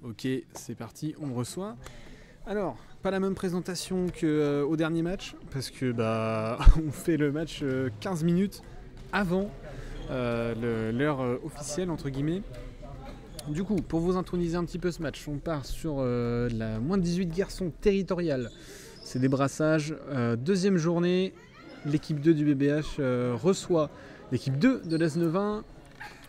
Ok, c'est parti, on me reçoit. Alors, pas la même présentation qu'au dernier match, parce que on fait le match 15 minutes avant l'heure officielle, entre guillemets. Du coup, pour vous introniser un petit peu ce match, on part sur la moins de 18 garçons territoriale. C'est des brassages. Deuxième journée, l'équipe 2 du BBH reçoit l'équipe 2 de l'S9-1,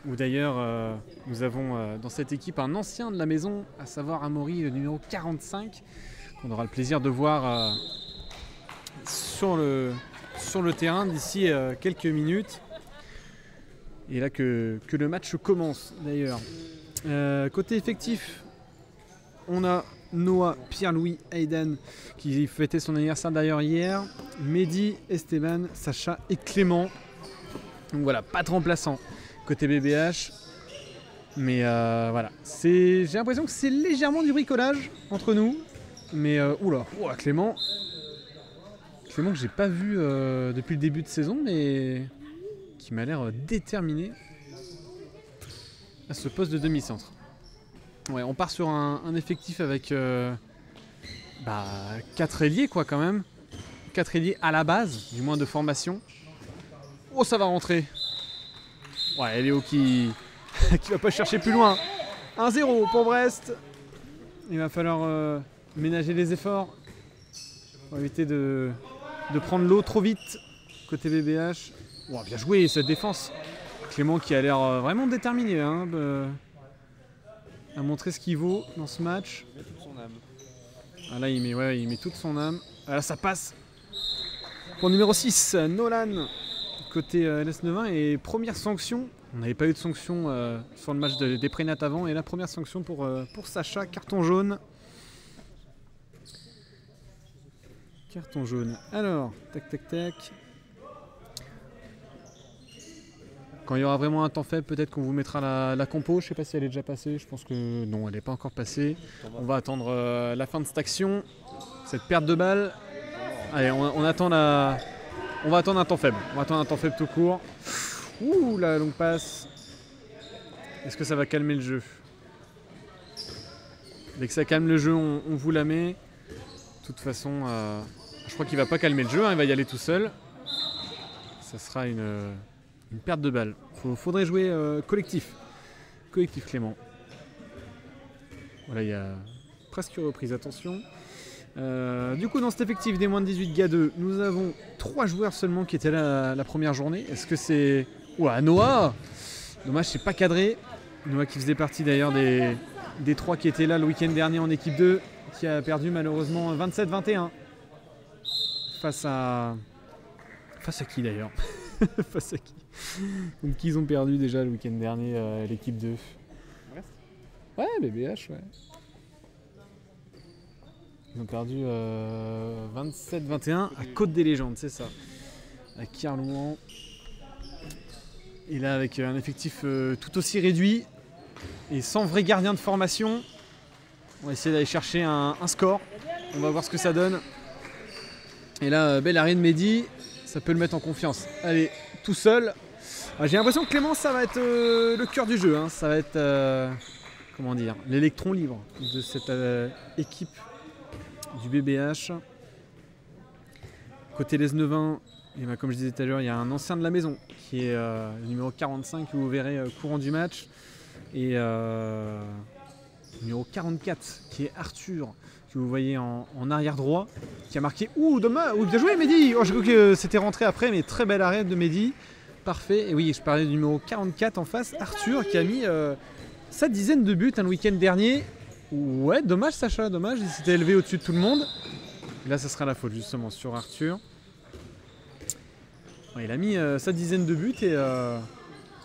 où d'ailleurs nous avons dans cette équipe un ancien de la maison, à savoir Amaury, le numéro 45, qu'on aura le plaisir de voir sur le terrain d'ici quelques minutes. Et là que le match commence d'ailleurs. Côté effectif, on a Noah, Pierre-Louis, Aiden qui fêtait son anniversaire d'ailleurs hier, Mehdi, Esteban, Sacha et Clément. Donc voilà, pas de remplaçant côté BBH. Mais voilà, j'ai l'impression que c'est légèrement du bricolage entre nous. Mais oula, Clément que j'ai pas vu depuis le début de saison, mais qui m'a l'air déterminé à ce poste de demi-centre. Ouais, on part sur un effectif avec 4 ailiers quoi quand même. 4 ailiers à la base, du moins de formation. Oh, ça va rentrer. Ouais, Léo qui va pas chercher plus loin. 1-0 pour Brest. Il va falloir ménager les efforts pour éviter de prendre l'eau trop vite côté BBH. Oh, bien joué cette défense. Clément qui a l'air vraiment déterminé à montrer ce qu'il vaut dans ce match. Il met toute son âme. Ah, là il met toute son âme. Ah, là ça passe pour le numéro 6, Nolan côté LS9-1, et première sanction. On n'avait pas eu de sanction sur le match des Prénates avant, et la première sanction pour Sacha, carton jaune. Carton jaune. Alors, tac. Quand il y aura vraiment un temps faible, peut-être qu'on vous mettra la compo. Je ne sais pas si elle est déjà passée. Je pense que non, elle n'est pas encore passée. On va attendre la fin de cette action, cette perte de balle. Allez, on va attendre un temps faible. On va attendre un temps faible tout court. Ouh, la longue passe. Est-ce que ça va calmer le jeu? Dès que ça calme le jeu, on vous la met. De toute façon, je crois qu'il ne va pas calmer le jeu. Il va y aller tout seul. Ça sera une perte de balle. Faudrait jouer collectif. Collectif, Clément. Voilà, il y a presque reprise. Attention. Du coup, dans cet effectif des moins de 18 gars 2, nous avons 3 joueurs seulement qui étaient là la première journée. Est-ce que c'est... Ouah, Noah! Dommage, c'est pas cadré. Noah qui faisait partie d'ailleurs des 3 qui étaient là le week-end dernier en équipe 2, qui a perdu malheureusement 27-21. Face à qui d'ailleurs? Face à qui? Donc ils ont perdu déjà le week-end dernier, l'équipe 2. Ouais, BBH, ouais. Ils ont perdu 27-21 à Côte des Légendes, c'est ça. À Kerlouan. Et là, avec un effectif tout aussi réduit et sans vrai gardien de formation, on va essayer d'aller chercher un score. On va voir ce que ça donne. Et là, bel arrêt de Mehdi, ça peut le mettre en confiance. Allez, tout seul. J'ai l'impression que Clément, ça va être le cœur du jeu. Ça va être, comment dire, l'électron libre de cette équipe du BBH. Côté les 9-1, et comme je disais tout à l'heure, il y a un ancien de la maison qui est le numéro 45 que vous verrez courant du match. Et le numéro 44 qui est Arthur, que vous voyez en arrière droit, qui a marqué. Ouh, dommage! Ouh, bien joué Mehdi! Oh, j'ai cru que c'était rentré après, mais très bel arrêt de Mehdi. Parfait. Et oui, je parlais du numéro 44 en face, Arthur, qui a mis sa dizaine de buts le week-end dernier. Ouais, dommage Sacha, dommage, il s'était élevé au-dessus de tout le monde. Et là, ça sera la faute justement sur Arthur. Ouais, il a mis sa dizaine de buts et...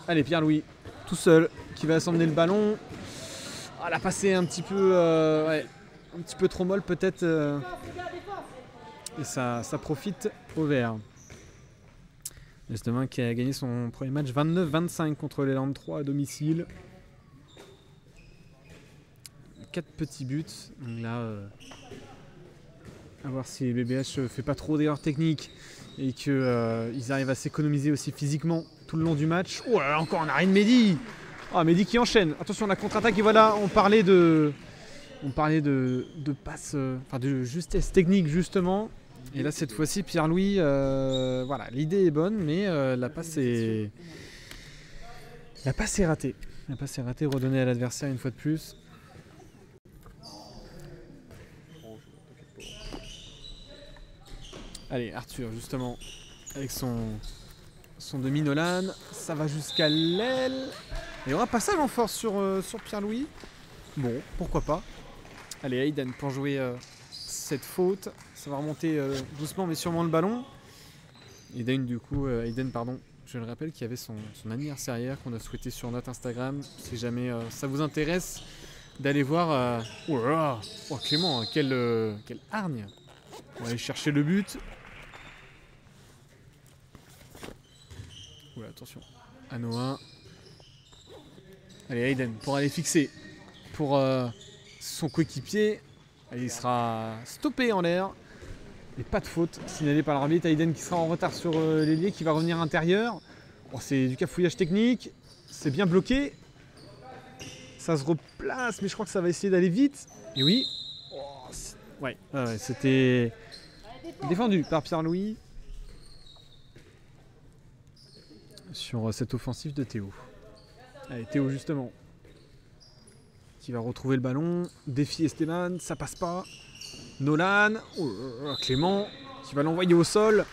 Allez, Pierre-Louis, tout seul, qui va assembler le ballon. Ah, elle a passé un petit peu... un petit peu trop molle peut-être. Et ça profite au vert. Justement, qui a gagné son premier match 29-25 contre les Landes 3 à domicile. 4 petits buts. Donc là, à voir si BBH fait pas trop d'erreurs techniques et qu'ils arrivent à s'économiser aussi physiquement tout le long du match. Oh là là, encore un arrêt de Mehdi. Ah, Mehdi qui enchaîne. Attention, la contre-attaque. Et voilà, on parlait de On parlait de passe, de justesse technique justement. Et là cette fois-ci Pierre-Louis, voilà, l'idée est bonne, mais la passe est ratée. La passe est ratée, redonnée à l'adversaire une fois de plus. Allez, Arthur justement avec son demi Nolan, ça va jusqu'à l'aile. Et on aura passage en force sur Pierre-Louis. Bon, pourquoi pas. Allez, Hayden pour jouer cette faute. Ça va remonter doucement mais sûrement le ballon. Hayden, je le rappelle, qui avait son anniversaire hier qu'on a souhaité sur notre Instagram. Si jamais ça vous intéresse d'aller voir. Oh là là, oh, Clément, quelle hargne. On va aller chercher le but. Oula, attention. Anoa. Allez, Hayden pour aller fixer pour son coéquipier. Allez, il sera stoppé en l'air. Et pas de faute signalée par l'arbitre. Hayden qui sera en retard sur l'ailier, qui va revenir à l'intérieur. Bon, c'est du cafouillage technique. C'est bien bloqué. Ça se replace, mais je crois que ça va essayer d'aller vite. Et oui. Oh, ouais, c'était défendu par Pierre-Louis sur cette offensive de Théo. Allez, Théo justement qui va retrouver le ballon, défie Esteban, ça passe pas. Nolan, Clément qui va l'envoyer au sol.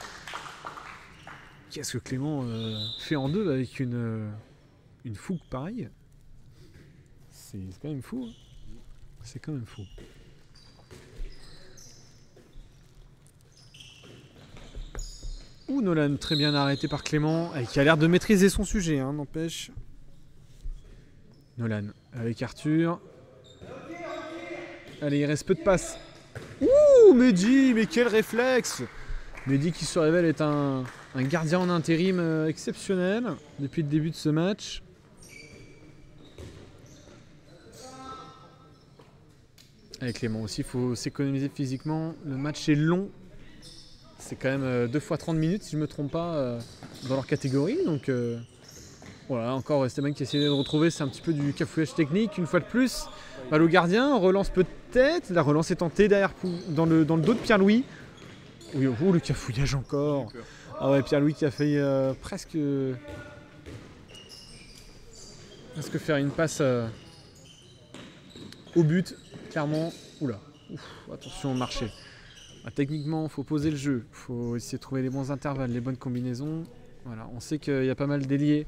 Qu'est-ce que Clément fait en deux avec une fougue pareille? C'est quand même fou. Hein. C'est quand même fou. Nolan très bien arrêté par Clément, qui a l'air de maîtriser son sujet, hein, n'empêche. Nolan avec Arthur. Allez, il reste peu de passes. Mehdi, mais quel réflexe! Mehdi qui se révèle être un gardien en intérim exceptionnel depuis le début de ce match. Avec Clément aussi, il faut s'économiser physiquement. Le match est long. C'est quand même 2 fois 30 minutes si je ne me trompe pas dans leur catégorie. Donc voilà, encore Esteban qui essaie de retrouver, c'est un petit peu du cafouillage technique une fois de plus. Balle au gardien, relance peut-être. La relance est tentée derrière dans le dos de Pierre-Louis. Oui, le cafouillage encore. Ah ouais, Pierre-Louis qui a failli presque faire une passe au but, clairement. Attention au marché. Techniquement, il faut poser le jeu, il faut essayer de trouver les bons intervalles, les bonnes combinaisons. Voilà, on sait qu'il y a pas mal d'ailiers,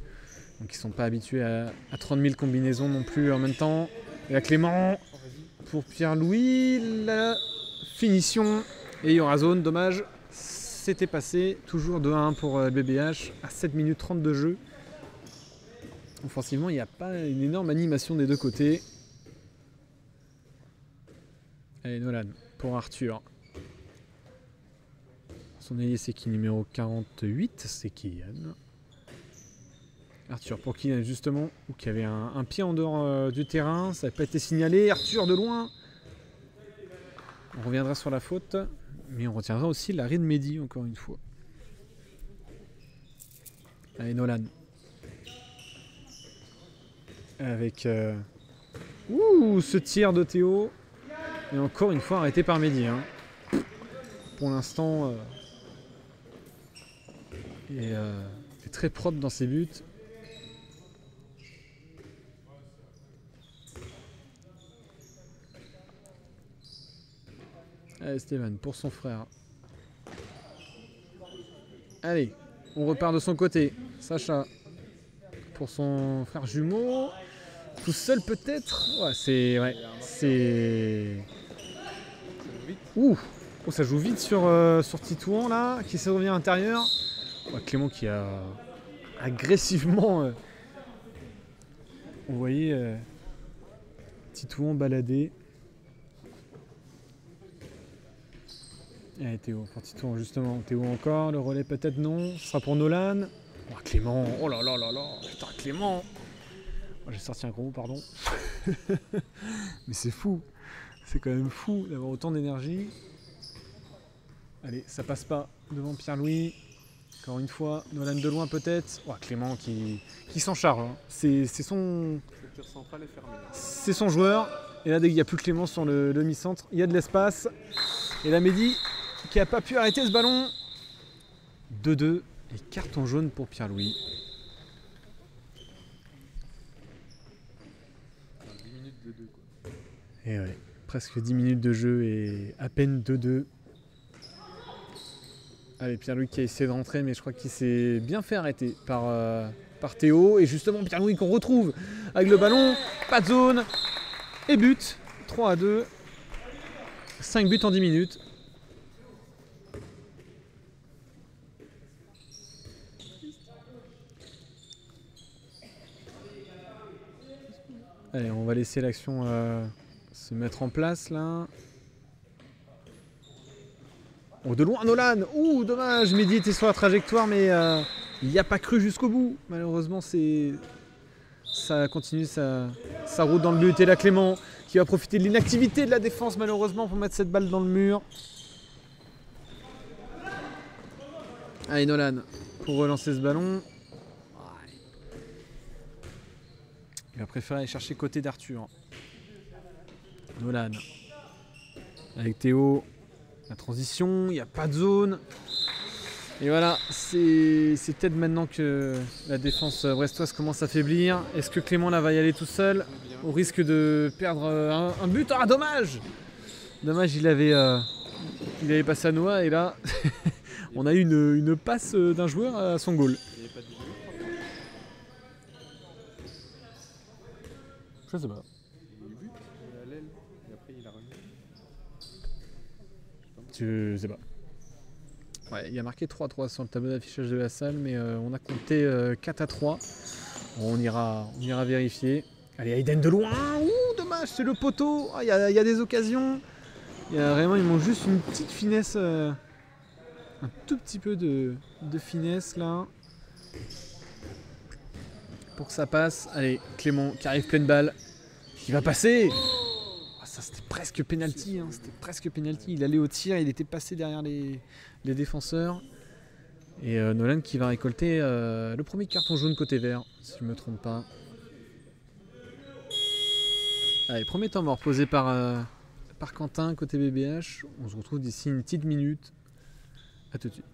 donc ils ne sont pas habitués à 30 000 combinaisons non plus en même temps. Et là, Clément pour Pierre-Louis, la finition. Et il y aura zone, dommage, c'était passé. Toujours 2-1 pour le BBH à 7 minutes 30 de jeu. Offensivement, il n'y a pas une énorme animation des deux côtés. Allez, Nolan pour Arthur. Son ailier c'est qui? Numéro 48, c'est Kylian. Arthur pour Kylian justement, qui avait un pied en dehors du terrain, ça n'a pas été signalé. Arthur de loin. On reviendra sur la faute, mais on retiendra aussi l'arrêt de Mehdi encore une fois. Allez, Nolan. Avec ce tir de Théo. Et encore une fois arrêté par Mehdi. Hein. Pour l'instant, il est très propre dans ses buts. Allez, Stéphane, pour son frère. Allez, on repart de son côté. Sacha, pour son frère jumeau. Tout seul peut-être. Ouais, c'est... ça joue vite sur Titouan là, qui essaie de revenir à l'intérieur. Ouais, Clément qui a agressivement... vous voyez Titouan balader. Allez, Théo, pour Titouan justement. Théo encore, le relais peut-être non. Ce sera pour Nolan. Oh, Clément, oh là là là là. Putain, Clément. Oh, j'ai sorti un gros mot, pardon. Mais c'est fou. C'est quand même fou d'avoir autant d'énergie. Allez, ça passe pas devant Pierre-Louis. Encore une fois, Nolan de loin peut-être. Oh, Clément qui s'en charge. Hein. C'est son joueur. Et là, dès qu'il n'y a plus Clément sur le demi-centre, il y a de l'espace. Et là, Mehdi qui n'a pas pu arrêter ce ballon. 2-2 et carton jaune pour Pierre-Louis. 10 minutes de 2 quoi. Et ouais, presque 10 minutes de jeu et à peine 2-2. Allez, Pierre-Louis qui a essayé de rentrer, mais je crois qu'il s'est bien fait arrêter par Théo. Et justement, Pierre-Louis qu'on retrouve avec le ballon, pas de zone et but. 3-2. 5 buts en 10 minutes. Allez, on va laisser l'action se mettre en place là. Oh, de loin, Nolan. Ouh, dommage. Mehdi était sur la trajectoire, mais il n'y a pas cru jusqu'au bout. Malheureusement, ça continue sa route dans le but. Et là, Clément qui va profiter de l'inactivité de la défense, malheureusement, pour mettre cette balle dans le mur. Allez, Nolan, pour relancer ce ballon. Il va préférer aller chercher côté d'Arthur. Nolan. Avec Théo. La transition, il n'y a pas de zone. Et voilà, c'est peut-être maintenant que la défense brestoise commence à faiblir. Est-ce que Clément là va y aller tout seul au risque de perdre un but? Ah, dommage! Dommage, il avait passé à Noah et là, on a eu une passe d'un joueur à son goal. Il n'y avait pas de but. Je sais pas. Il y a eu but à l'aile et après il a remis. Je sais pas. Ouais, il y a marqué 3-3 sur le tableau d'affichage de la salle, mais on a compté 4-3. Bon, on ira vérifier. Allez, Aiden de loin. Ouh, dommage, c'est le poteau. Il y a des occasions. Il y a vraiment, il manque juste une petite finesse, un tout petit peu de finesse là. Pour que ça passe. Allez, Clément qui arrive pleine balle. Qui va passer. Ça, c'était presque penalty, hein. C'était presque penalty. Il allait au tir, il était passé derrière les défenseurs. Et Nolan qui va récolter le premier carton jaune côté vert, si je ne me trompe pas. Allez, premier temps mort posé par Quentin côté BBH. On se retrouve d'ici une petite minute. A tout de suite.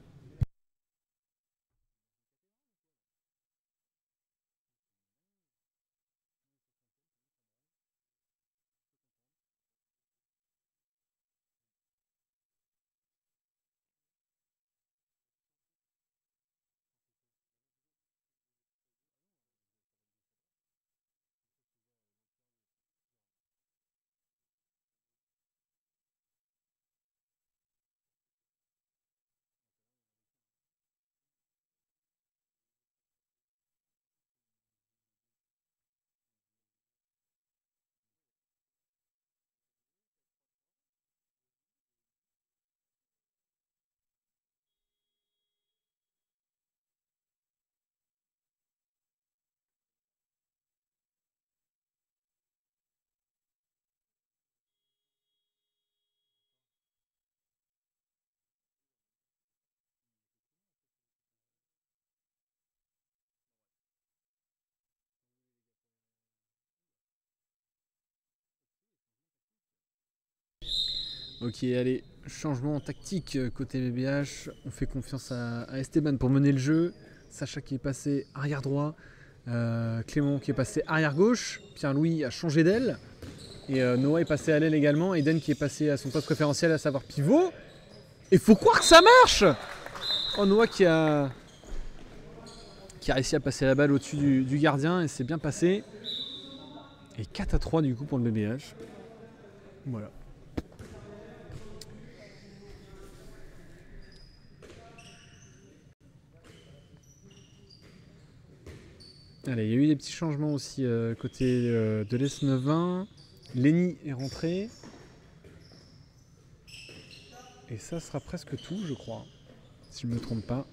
Ok, allez, changement tactique côté BBH. On fait confiance à Esteban pour mener le jeu. Sacha qui est passé arrière droit. Clément qui est passé arrière gauche. Pierre-Louis a changé d'aile. Et Noah est passé à l'aile également. Eden qui est passé à son poste préférentiel, à savoir pivot. Et faut croire que ça marche! Oh, Noah qui a réussi à passer la balle au-dessus du gardien et c'est bien passé. Et 4-3 du coup pour le BBH. Voilà. Allez, il y a eu des petits changements aussi côté de l'S9-20. Lenny est rentré. Et ça sera presque tout, je crois. Si je ne me trompe pas.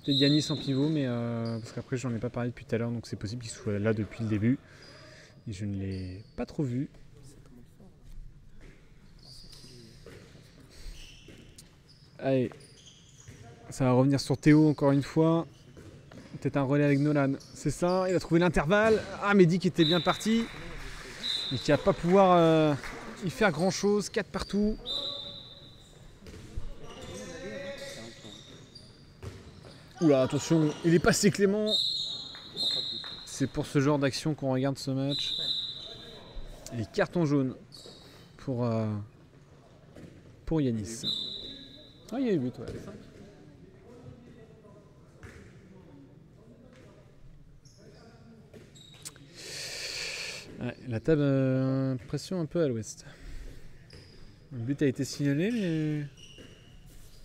Peut-être Yanis en pivot, mais parce qu'après j'en ai pas parlé depuis tout à l'heure, donc c'est possible qu'il soit là depuis le début. Et je ne l'ai pas trop vu. Allez. Ça va revenir sur Théo encore une fois. Peut-être un relais avec Nolan. C'est ça, il a trouvé l'intervalle. Ah, Mehdi qui était bien parti. Mais qui va pas pouvoir y faire grand chose. 4 partout. Oula, attention, il est passé Clément. C'est pour ce genre d'action qu'on regarde ce match. Et carton jaune pour Yanis. Ah, il y a eu but, ouais. Ouais, la table pression un peu à l'ouest. Le but a été signalé, mais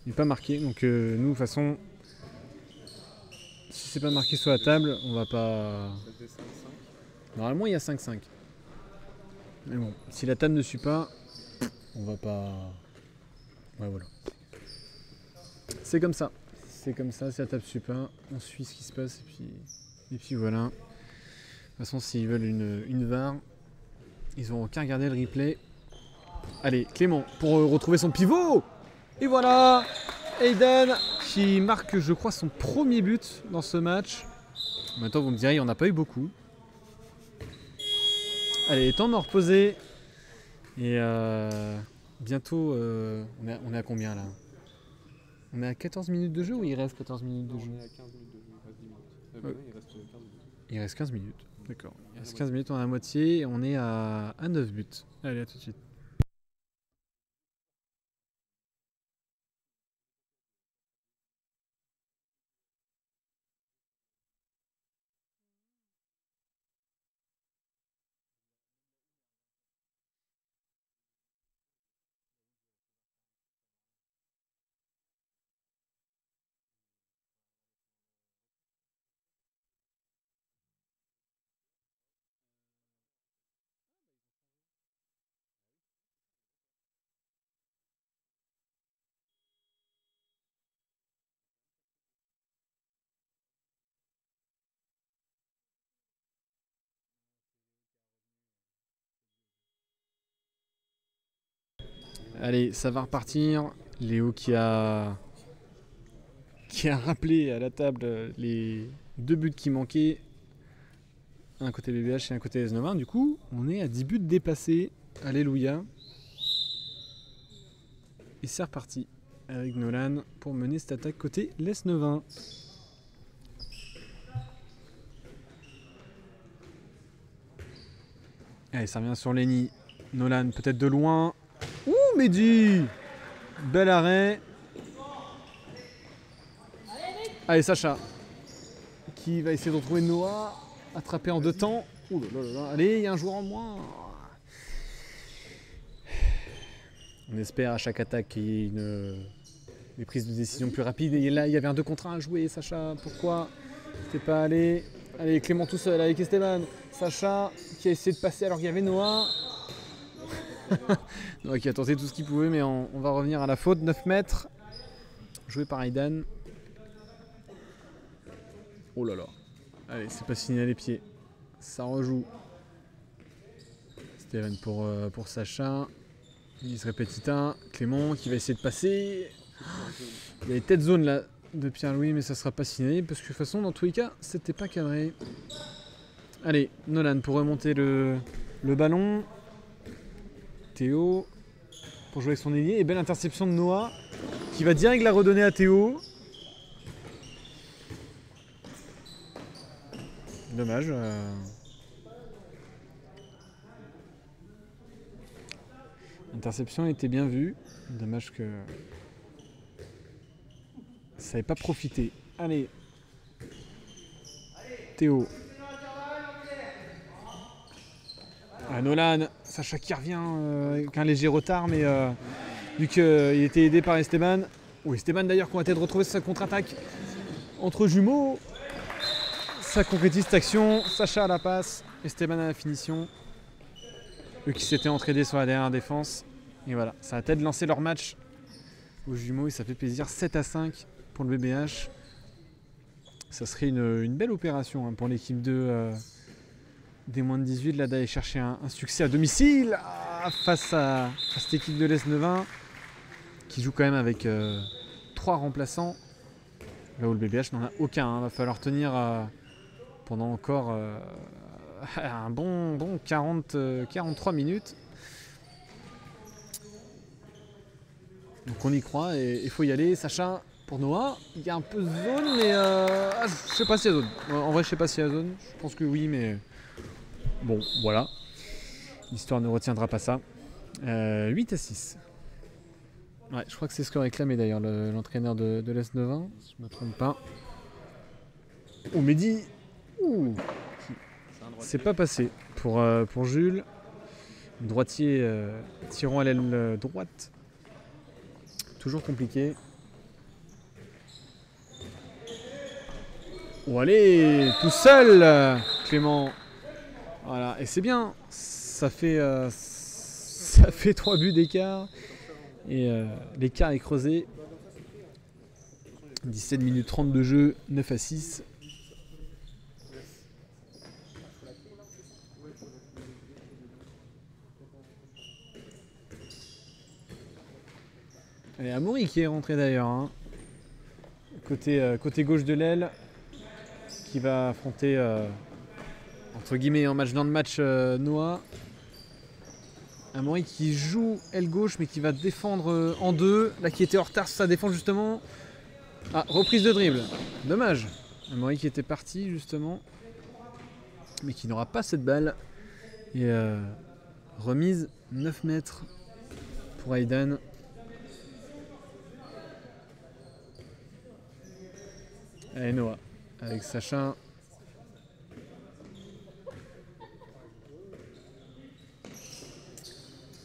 il n'est pas marqué. Donc nous, de toute façon, si c'est pas marqué sur la table, on va pas. Normalement, il y a 5-5. Mais bon, si la table ne suit pas, on va pas. Ouais, voilà. C'est comme ça. C'est comme ça, si la table ne suit pas, on suit ce qui se passe et puis voilà. De toute façon, s'ils veulent une VAR, ils n'auront qu'à regarder le replay. Allez, Clément, pour retrouver son pivot. Et voilà, Aiden qui marque, je crois, son premier but dans ce match. Maintenant, vous me direz, il n'y en a pas eu beaucoup. Allez, temps de me reposer. Et bientôt, on est à combien là? On est à 14 minutes de jeu ou il reste 14 minutes de jeu? On est à 15 minutes de jeu, il reste 10 minutes. Il reste 15 minutes. Il reste 15 minutes, d'accord. Il reste 15 minutes, on est à moitié et on est à 9 buts. Allez, à tout de suite. Allez, ça va repartir. Léo qui a rappelé à la table les 2 buts qui manquaient. Un côté BBH et un côté S9. Du coup, on est à 10 buts dépassés. Alléluia. Et c'est reparti avec Nolan pour mener cette attaque côté l'S9. Allez, ça revient sur Lenny. Nolan peut-être de loin. Ouh, Mehdi! Bel arrêt. Allez, Sacha. Qui va essayer de retrouver Noah. Attrapé en 2 temps. Ouh là là là. Allez, il y a un joueur en moins. On espère à chaque attaque qu'il y ait des prises de décision plus rapides. Et là, il y avait un 2 contre 1 à jouer. Sacha, pourquoi t'es pas allé? Allez, Clément tout seul avec Esteban. Sacha qui a essayé de passer alors qu'il y avait Noah. Noah qui a tenté tout ce qu'il pouvait, mais on va revenir à la faute. 9 mètres. Joué par Aidan. Oh là là. Allez, c'est pas signé à les pieds. Ça rejoue. Steven pour Sacha. Il se répète un. Clément qui va essayer de passer. Il y a les têtes zones là de Pierre-Louis, mais ça sera pas signé parce que de toute façon, dans tous les cas, c'était pas cadré. Allez, Nolan pour remonter le ballon. Théo pour jouer avec son ailier. Et belle interception de Noah qui va direct la redonner à Théo. Dommage. L'interception était bien vue. Dommage que ça n'avait pas profité. Allez. Théo. Nolan. Sacha qui revient avec un léger retard, mais vu qu'il était aidé par Esteban. Ou Esteban d'ailleurs qui va peut-être retrouver sa contre-attaque entre jumeaux. Ça concrétise cette action. Sacha à la passe. Esteban à la finition. Eux qui s'étaient entraînés sur la dernière défense. Et voilà, ça a peut-être lancé leur match aux jumeaux et ça fait plaisir. 7-5 pour le BBH. Ça serait une belle opération pour l'équipe 2 des moins de 18 là, d'aller chercher un succès à domicile face à cette équipe de l'S9 qui joue quand même avec 3 remplaçants. Là où le BBH n'en a aucun. Hein. Va falloir tenir pendant encore un bon 43 minutes. Donc on y croit et il faut y aller. Sacha pour Noah, il y a un peu de zone, mais je sais pas s'il y a zone. En vrai, je sais pas s'il y a zone. Je pense que oui, mais bon, voilà. L'histoire ne retiendra pas ça. 8-6. Ouais, je crois que c'est ce que réclamait d'ailleurs l'entraîneur de l'Est 9-1, si je ne me trompe pas. Oh, Mehdi. Ouh. C'est pas passé pour Jules. Droitier tirant à l'aile droite. Toujours compliqué. Oh allez, tout seul Clément. Voilà, et c'est bien. Ça fait 3 buts d'écart. Et l'écart est creusé. 17 minutes 30 de jeu, 9-6. Et Amaury qui est rentré d'ailleurs. Hein. Côté gauche de l'aile. Qui va affronter entre guillemets en match dans le match Noah. Amaury qui joue aile gauche mais qui va défendre en deux. Là qui était en retard sur sa défense justement. Ah, reprise de dribble. Dommage. Amaury qui était parti justement. Mais qui n'aura pas cette balle. Et remise 9 mètres pour Aidan. Allez Noah. Avec Sacha.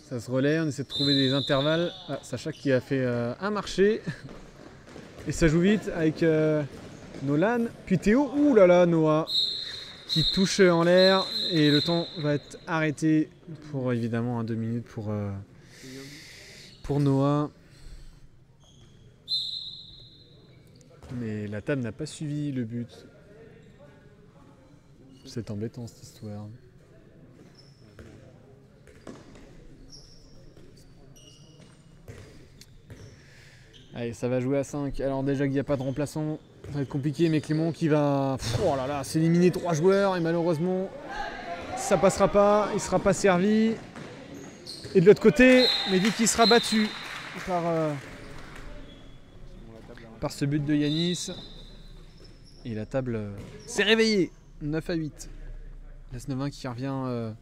Ça se relaie, on essaie de trouver des intervalles. Ah, Sacha qui a fait un marché. Et ça joue vite avec Nolan. Puis Théo, ouh là là, Noah. Qui touche en l'air. Et le temps va être arrêté pour évidemment 2 minutes pour Noah. Mais la table n'a pas suivi le but. C'est embêtant cette histoire. Allez, ça va jouer à 5. Alors déjà qu'il n'y a pas de remplaçant, ça va être compliqué, mais Clément qui va oh là là, s'éliminer 3 joueurs et malheureusement ça passera pas, il ne sera pas servi. Et de l'autre côté, Mehdi qui sera battu par ce but de Yanis. Et la table s'est réveillée. 9-8. S9-1 qui revient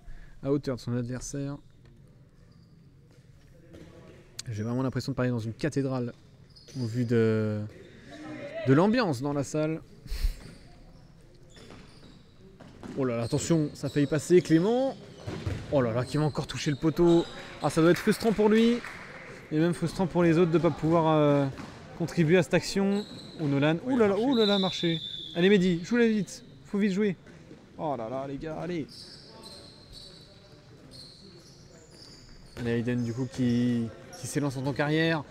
à hauteur de son adversaire. J'ai vraiment l'impression de parler dans une cathédrale au vu de l'ambiance dans la salle. Oh là là, attention, ça a failli passer. Clément. Oh là là, qui va encore toucher le poteau. Ah, ça doit être frustrant pour lui. Et même frustrant pour les autres de ne pas pouvoir contribuer à cette action. Oh Nolan. Oh là là, marché. Allez Mehdi, joue-la vite. Faut vite jouer. Oh là là, les gars, allez. Allez, Aiden du coup qui s'élance en tant carrière.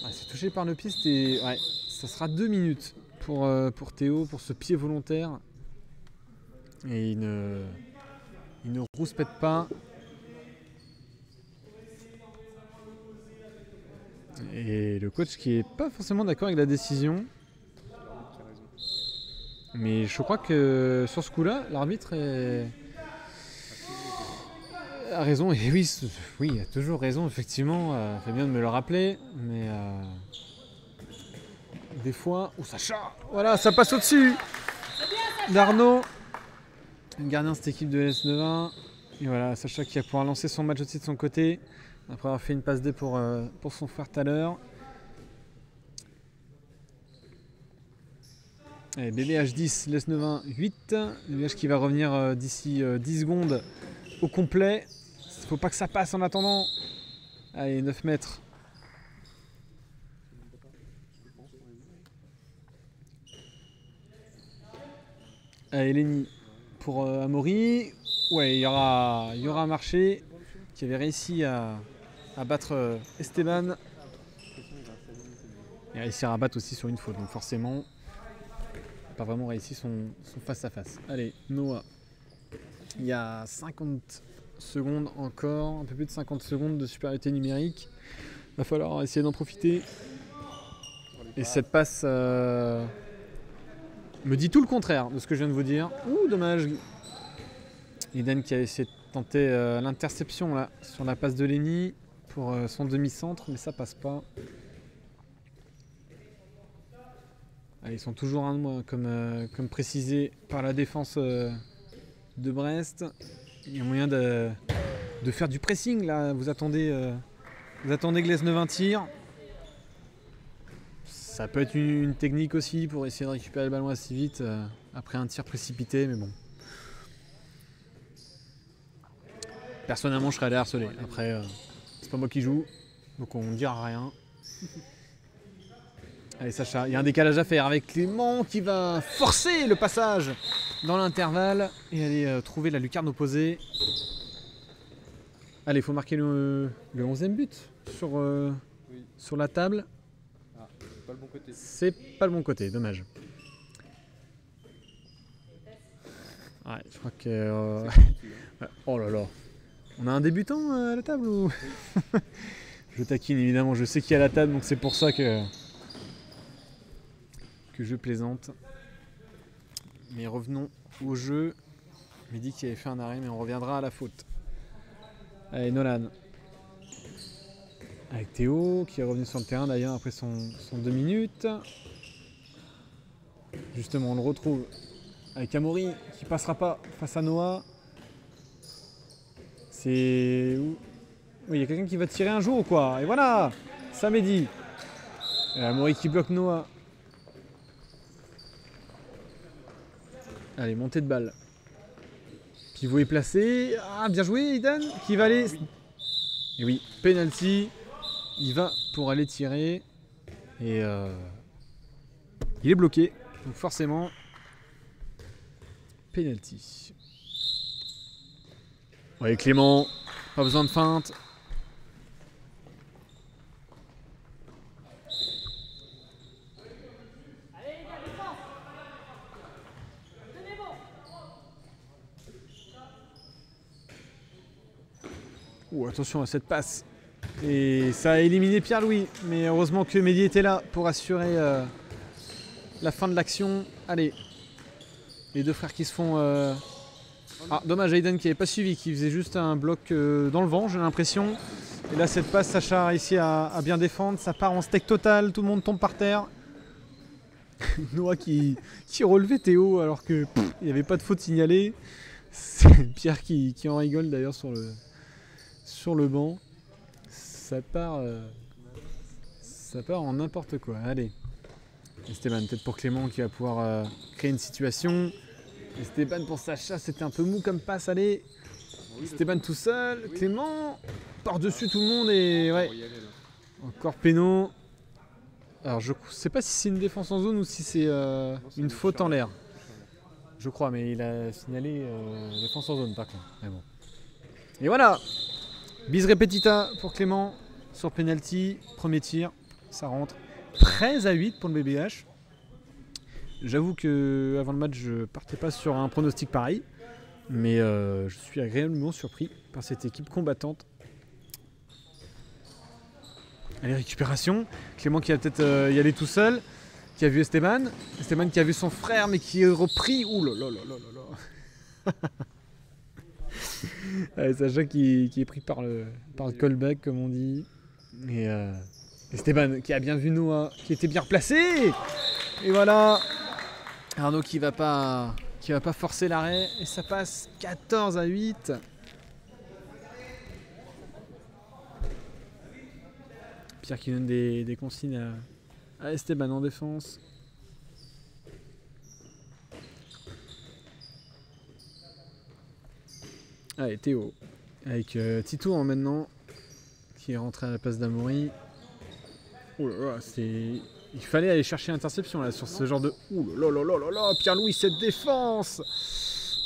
Ah, c'est touché par le piste et ouais, ça sera 2 minutes pour Théo, pour ce pied volontaire. Et il ne rouspète pas. Et le coach qui est pas forcément d'accord avec la décision. Mais je crois que sur ce coup-là, l'arbitre a raison. Et oui, il a toujours raison, effectivement. Fait bien de me le rappeler. Mais des fois... Oh, Sacha! Voilà, ça passe au-dessus d'Arnaud. Gardien de cette équipe de l'S9-1. Et voilà, Sacha qui va pouvoir lancer son match aussi de son côté. Après avoir fait une passe D pour son frère tout à l'heure. Allez, BBH 10, l'S9-1 8. BBH qui va revenir d'ici 10 secondes au complet. Il ne faut pas que ça passe en attendant. Allez, 9 mètres. Allez, Lenny pour Amaury. Ouais, il y aura un marché qui avait réussi à battre Esteban. Et réussir à battre aussi sur une faute. Donc forcément, pas vraiment réussi son face-à-face. Allez, Noah. Il y a 50 secondes encore, un peu plus de 50 secondes de supériorité numérique. Il va falloir essayer d'en profiter. Et cette passe me dit tout le contraire de ce que je viens de vous dire. Ouh, dommage. Eden qui a essayé de tenter l'interception là sur la passe de Lenny pour son demi-centre, mais ça passe pas. Allez, ils sont toujours un de moins, comme précisé par la défense de Brest. Il y a moyen de faire du pressing là. Vous attendez Glesneuf un tir. Ça peut être une technique aussi pour essayer de récupérer le ballon assez vite après un tir précipité, mais bon. Personnellement, je serais allé harceler. Après, c'est pas moi qui joue, donc on ne dira rien. Allez Sacha, il y a un décalage à faire avec Clément qui va forcer le passage dans l'intervalle et aller trouver la lucarne opposée. Allez, il faut marquer le 11e but sur la table. Ah, c'est pas le bon côté. C'est pas le bon côté, dommage. Ouais, je crois que... oh là là. On a un débutant à la table ou... Je taquine évidemment, je sais qui est à la table, donc c'est pour ça que je plaisante. Mais revenons au jeu. Mehdi qui avait fait un arrêt, mais on reviendra à la faute. Allez, Nolan. Avec Théo, qui est revenu sur le terrain d'ailleurs après son 2 minutes. Justement, on le retrouve avec Amaury, qui passera pas face à Noah. C'est... Oui, il y a quelqu'un qui va tirer un jour ou quoi. Et voilà, ça Mehdi. Et Amaury qui bloque Noah. Allez, montée de balle. Pivot est placé. Ah, bien joué, Eden, qui va aller... Et oui, penalty. Il va pour aller tirer. Et il est bloqué. Donc forcément, penalty. Ouais, Clément, pas besoin de feinte. Ouh, attention à cette passe. Et ça a éliminé Pierre-Louis. Mais heureusement que Mehdi était là pour assurer la fin de l'action. Allez, les deux frères qui se font... Ah, dommage, Aiden qui n'avait pas suivi, qui faisait juste un bloc dans le vent, j'ai l'impression. Et là, cette passe, Sacha a réussi à bien défendre. Ça part en steak total, tout le monde tombe par terre. Noah qui relevait Théo alors qu'il n'y avait pas de faute signalée. C'est Pierre qui en rigole d'ailleurs sur le banc. Ça part en n'importe quoi. Allez. Esteban, peut-être pour Clément qui va pouvoir créer une situation. Esteban pour Sacha, c'était un peu mou comme passe. Allez. Esteban tout seul. Clément par-dessus tout le monde et ouais. Encore péno. Alors je sais pas si c'est une défense en zone ou si c'est une faute en l'air. Je crois, mais il a signalé défense en zone par contre. Mais bon. Et voilà. Bis repetita pour Clément sur penalty. Premier tir, ça rentre. 13-8 pour le BBH. J'avoue que avant le match, je partais pas sur un pronostic pareil. Mais je suis agréablement surpris par cette équipe combattante. Allez, récupération. Clément qui va peut-être y aller tout seul. Qui a vu Esteban. Esteban qui a vu son frère mais qui est repris. Ouh là là là là là là. Allez, Sacha qui est pris par le callback comme on dit. Et Esteban qui a bien vu Noah, qui était bien replacé. Et voilà. Arnaud qui va pas forcer l'arrêt. Et ça passe 14-8. Pierre qui donne des consignes à Esteban en défense. Allez, Théo. Avec Tito en maintenant. Qui est rentré à la place d'Amaury. Oh là là, il fallait aller chercher l'interception là sur ce genre de... Ouh là là là là là, Pierre-Louis, cette défense.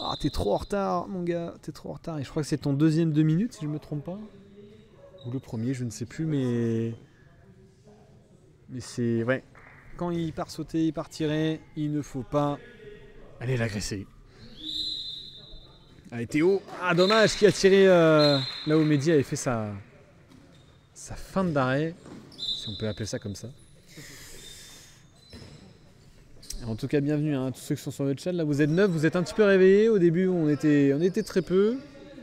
Ah, t'es trop en retard, mon gars. T'es trop en retard. Et je crois que c'est ton deuxième 2 minutes, si je me trompe pas. Ou le premier, je ne sais plus, mais c'est... Ouais. Quand il part sauter, il part tirer, il ne faut pas aller l'agresser. Allez, Théo. Ah, dommage qui a tiré là où Mehdi avait fait sa feinte d'arrêt. Si on peut appeler ça comme ça. En tout cas, bienvenue à tous ceux qui sont sur le chat. Là, vous êtes neufs, vous êtes un petit peu réveillés. Au début, on était très peu.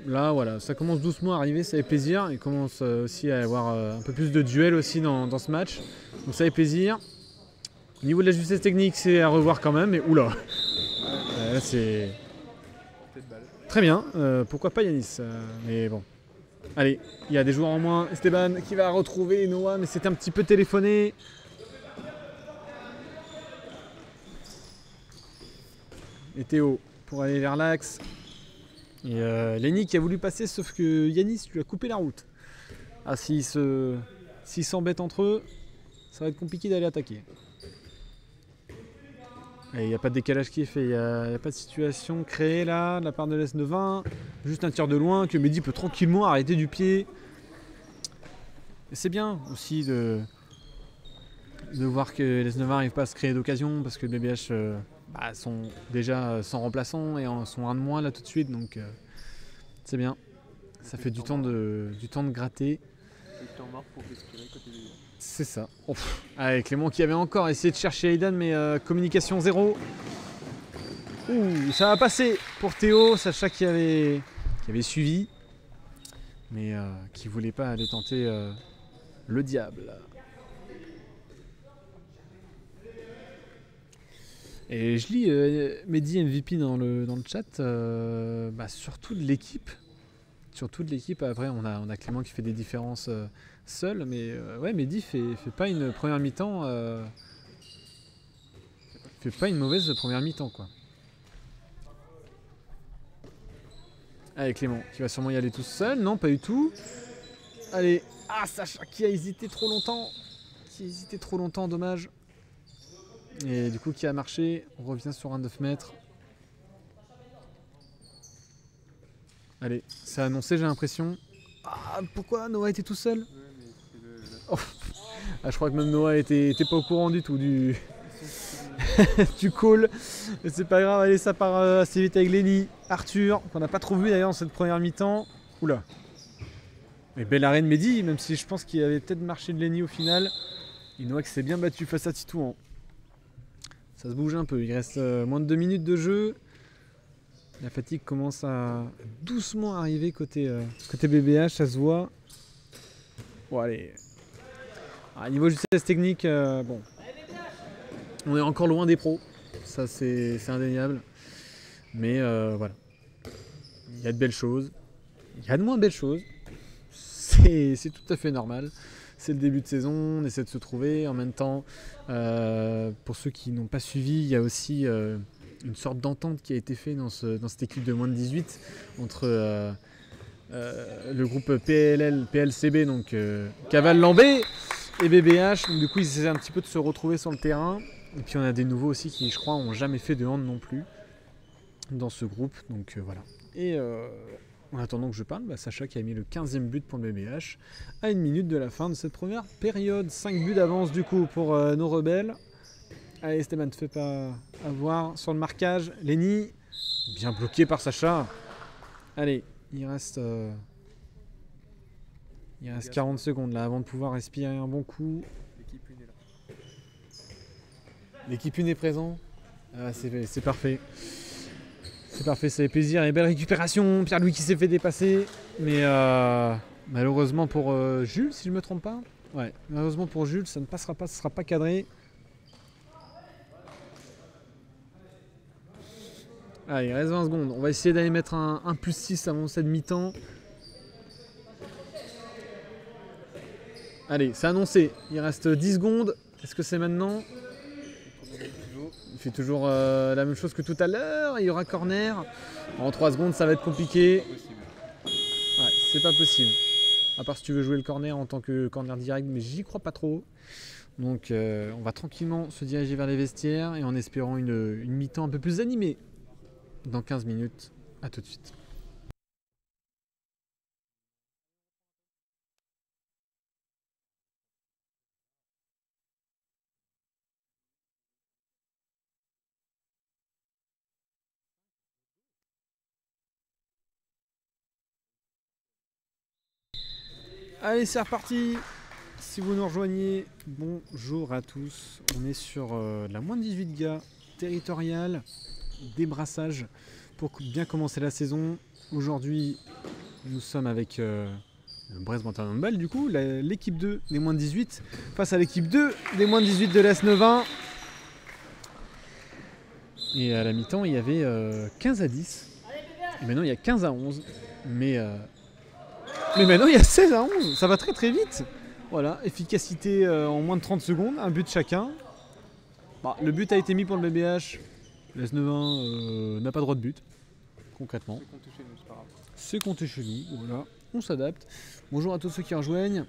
Là, voilà, ça commence doucement à arriver, ça fait plaisir. Il commence aussi à y avoir un peu plus de duels aussi dans ce match. Donc ça fait plaisir. Au niveau de la justesse technique, c'est à revoir quand même. Mais oula, là c'est très bien. Pourquoi pas Yanis, mais bon. Allez, il y a des joueurs en moins. Esteban qui va retrouver Noah, mais c'était un petit peu téléphoné. Et Théo pour aller vers l'axe. Et Lenny qui a voulu passer, sauf que Yanis lui a coupé la route. Ah, s'ils s'embêtent entre eux, ça va être compliqué d'aller attaquer. Il n'y a pas de décalage qui est fait, il n'y a pas de situation créée là, de la part de l'S9-20. Juste un tir de loin que Mehdi peut tranquillement arrêter du pied. Et c'est bien aussi de voir que l'S9-20 n'arrive pas à se créer d'occasion parce que le BBH sont déjà sans remplaçant et en sont un de moins là tout de suite. Donc c'est bien. Ça fait du temps de gratter. C'est ça. Oh, allez, Clément qui avait encore essayé de chercher Aidan, mais communication zéro. Ouh, ça va passer pour Théo, Sacha qui avait suivi, mais qui voulait pas aller tenter le diable. Et je lis Mehdi MVP dans le chat, surtout de l'équipe. Surtout de l'équipe, après on a Clément qui fait des différences seul, mais ouais, Mehdi fait pas une première mi-temps, fait pas une mauvaise première mi-temps quoi. Allez Clément qui va sûrement y aller tout seul, non pas du tout. Allez, Sacha qui a hésité trop longtemps, dommage. Et du coup qui a marché, on revient sur un 9 mètres. Allez, c'est annoncé j'ai l'impression. Pourquoi Noah était tout seul? Je crois que même Noah était pas au courant du tout du call. Mais c'est pas grave, allez, ça part assez vite avec Lenny, Arthur, qu'on n'a pas trop vu d'ailleurs dans cette première mi-temps. Oula. Et belle arène Mehdi, même si je pense qu'il avait peut-être marché de Lenny au final. Et Noah qui s'est bien battu face à Titouan. Ça se bouge un peu, il reste moins de 2 minutes de jeu. La fatigue commence à doucement arriver côté BBH, ça se voit. Bon allez. Niveau justesse technique, bon. On est encore loin des pros, ça c'est indéniable. Mais voilà. Il y a de belles choses. Il y a de moins belles choses. C'est tout à fait normal. C'est le début de saison, on essaie de se trouver. En même temps, pour ceux qui n'ont pas suivi, il y a aussi une sorte d'entente qui a été faite dans cette équipe de moins de 18 entre le groupe PLCB, donc Caval-Lambé, et BBH. Donc, du coup, ils essaient un petit peu de se retrouver sur le terrain. Et puis on a des nouveaux aussi qui, je crois, n'ont jamais fait de hand non plus dans ce groupe. Donc voilà. Et en attendant que je parle, Sacha qui a mis le 15e but pour le BBH à 1 minute de la fin de cette première période. 5 buts d'avance du coup pour nos rebelles. Allez, Esteban, ne te fais pas avoir sur le marquage. Lenny, bien bloqué par Sacha. Allez, il reste 40 secondes là avant de pouvoir respirer un bon coup. L'équipe 1 est présente. C'est parfait. C'est parfait, ça fait plaisir. Et belle récupération. Pierre-Louis qui s'est fait dépasser. Mais malheureusement pour Jules, si je ne me trompe pas. Ouais, malheureusement pour Jules, ça ne passera pas, ça ne sera pas cadré. Allez, il reste 20 secondes. On va essayer d'aller mettre un +6 avant cette mi-temps. Allez, c'est annoncé. Il reste 10 secondes. Est-ce que c'est maintenant? Il fait toujours la même chose que tout à l'heure. Il y aura corner. En 3 secondes, ça va être compliqué. Ouais, c'est pas possible. À part si tu veux jouer le corner en tant que corner direct, mais j'y crois pas trop. Donc on va tranquillement se diriger vers les vestiaires et en espérant une mi-temps un peu plus animée. Dans 15 minutes, à tout de suite. Allez, c'est reparti. Si vous nous rejoignez, bonjour à tous. On est sur la moins de 18 gars territorial, débrassage pour bien commencer la saison. Aujourd'hui, nous sommes avec le Brest-Bretagne Handball, du coup, l'équipe 2 des moins de 18 face à l'équipe 2 des moins de 18 de l'Est Neuvin. Et à la mi-temps, il y avait 15 à 10. Et maintenant, il y a 15 à 11. Mais maintenant, il y a 16 à 11. Ça va très très vite. Voilà, efficacité en moins de 30 secondes, un but chacun. Bah, le but a été mis pour le BBH. L'Est Neuvin n'a pas droit de but, concrètement. C'est compté chez nous, c'est pas grave. C'est compté chez nous, voilà. On s'adapte. Bonjour à tous ceux qui rejoignent.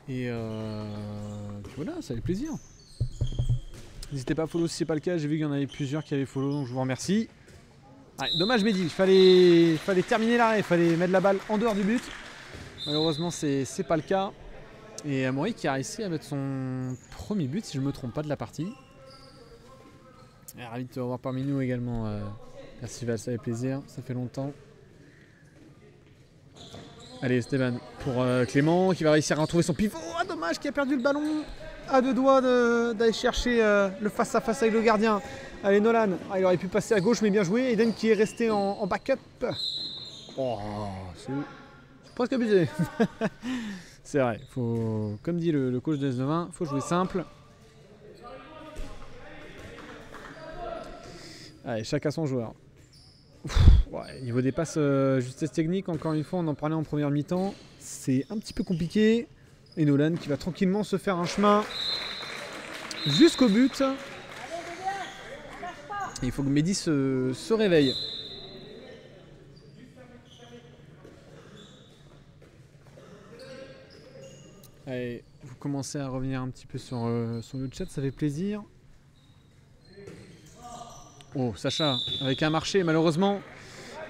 Et puis voilà, ça fait plaisir. N'hésitez pas à follow si c'est pas le cas. J'ai vu qu'il y en avait plusieurs qui avaient follow, donc je vous remercie. Ouais, dommage Mehdi, il fallait terminer l'arrêt, il fallait mettre la balle en dehors du but. Malheureusement, c'est pas le cas. Et Amaury qui a réussi à mettre son premier but, si je ne me trompe pas, de la partie. Et ravi de te revoir parmi nous également. Merci Val, ça fait plaisir, ça fait longtemps. Allez Esteban pour Clément qui va réussir à retrouver son pivot. Ah dommage, qui a perdu le ballon. À deux doigts d'aller chercher le face-à-face avec le gardien. Allez Nolan, il aurait pu passer à gauche mais bien joué. Eden qui est resté en backup. Oh, c'est presque abusé. C'est vrai, faut, comme dit le coach de l'Est Neuvin, il faut jouer simple. Allez, chacun son joueur. Ouais, niveau des passes justesse technique, encore une fois, on en parlait en première mi-temps. C'est un petit peu compliqué. Et Nolan qui va tranquillement se faire un chemin jusqu'au but. Et il faut que Mehdi se réveille. Allez, vous commencez à revenir un petit peu sur le chat, ça fait plaisir. Oh, Sacha, avec un marché malheureusement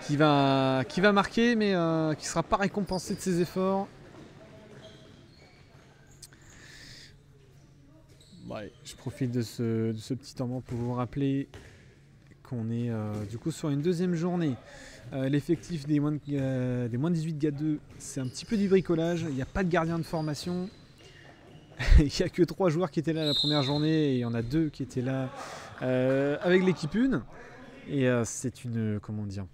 qui va marquer, mais qui ne sera pas récompensé de ses efforts. Ouais, je profite de ce petit temps pour vous rappeler qu'on est du coup sur une deuxième journée. L'effectif des moins de 18 GA2, c'est un petit peu du bricolage. Il n'y a pas de gardien de formation. Il n'y a que 3 joueurs qui étaient là la première journée et il y en a 2 qui étaient là avec l'équipe 1. Et c'est une, comment dire,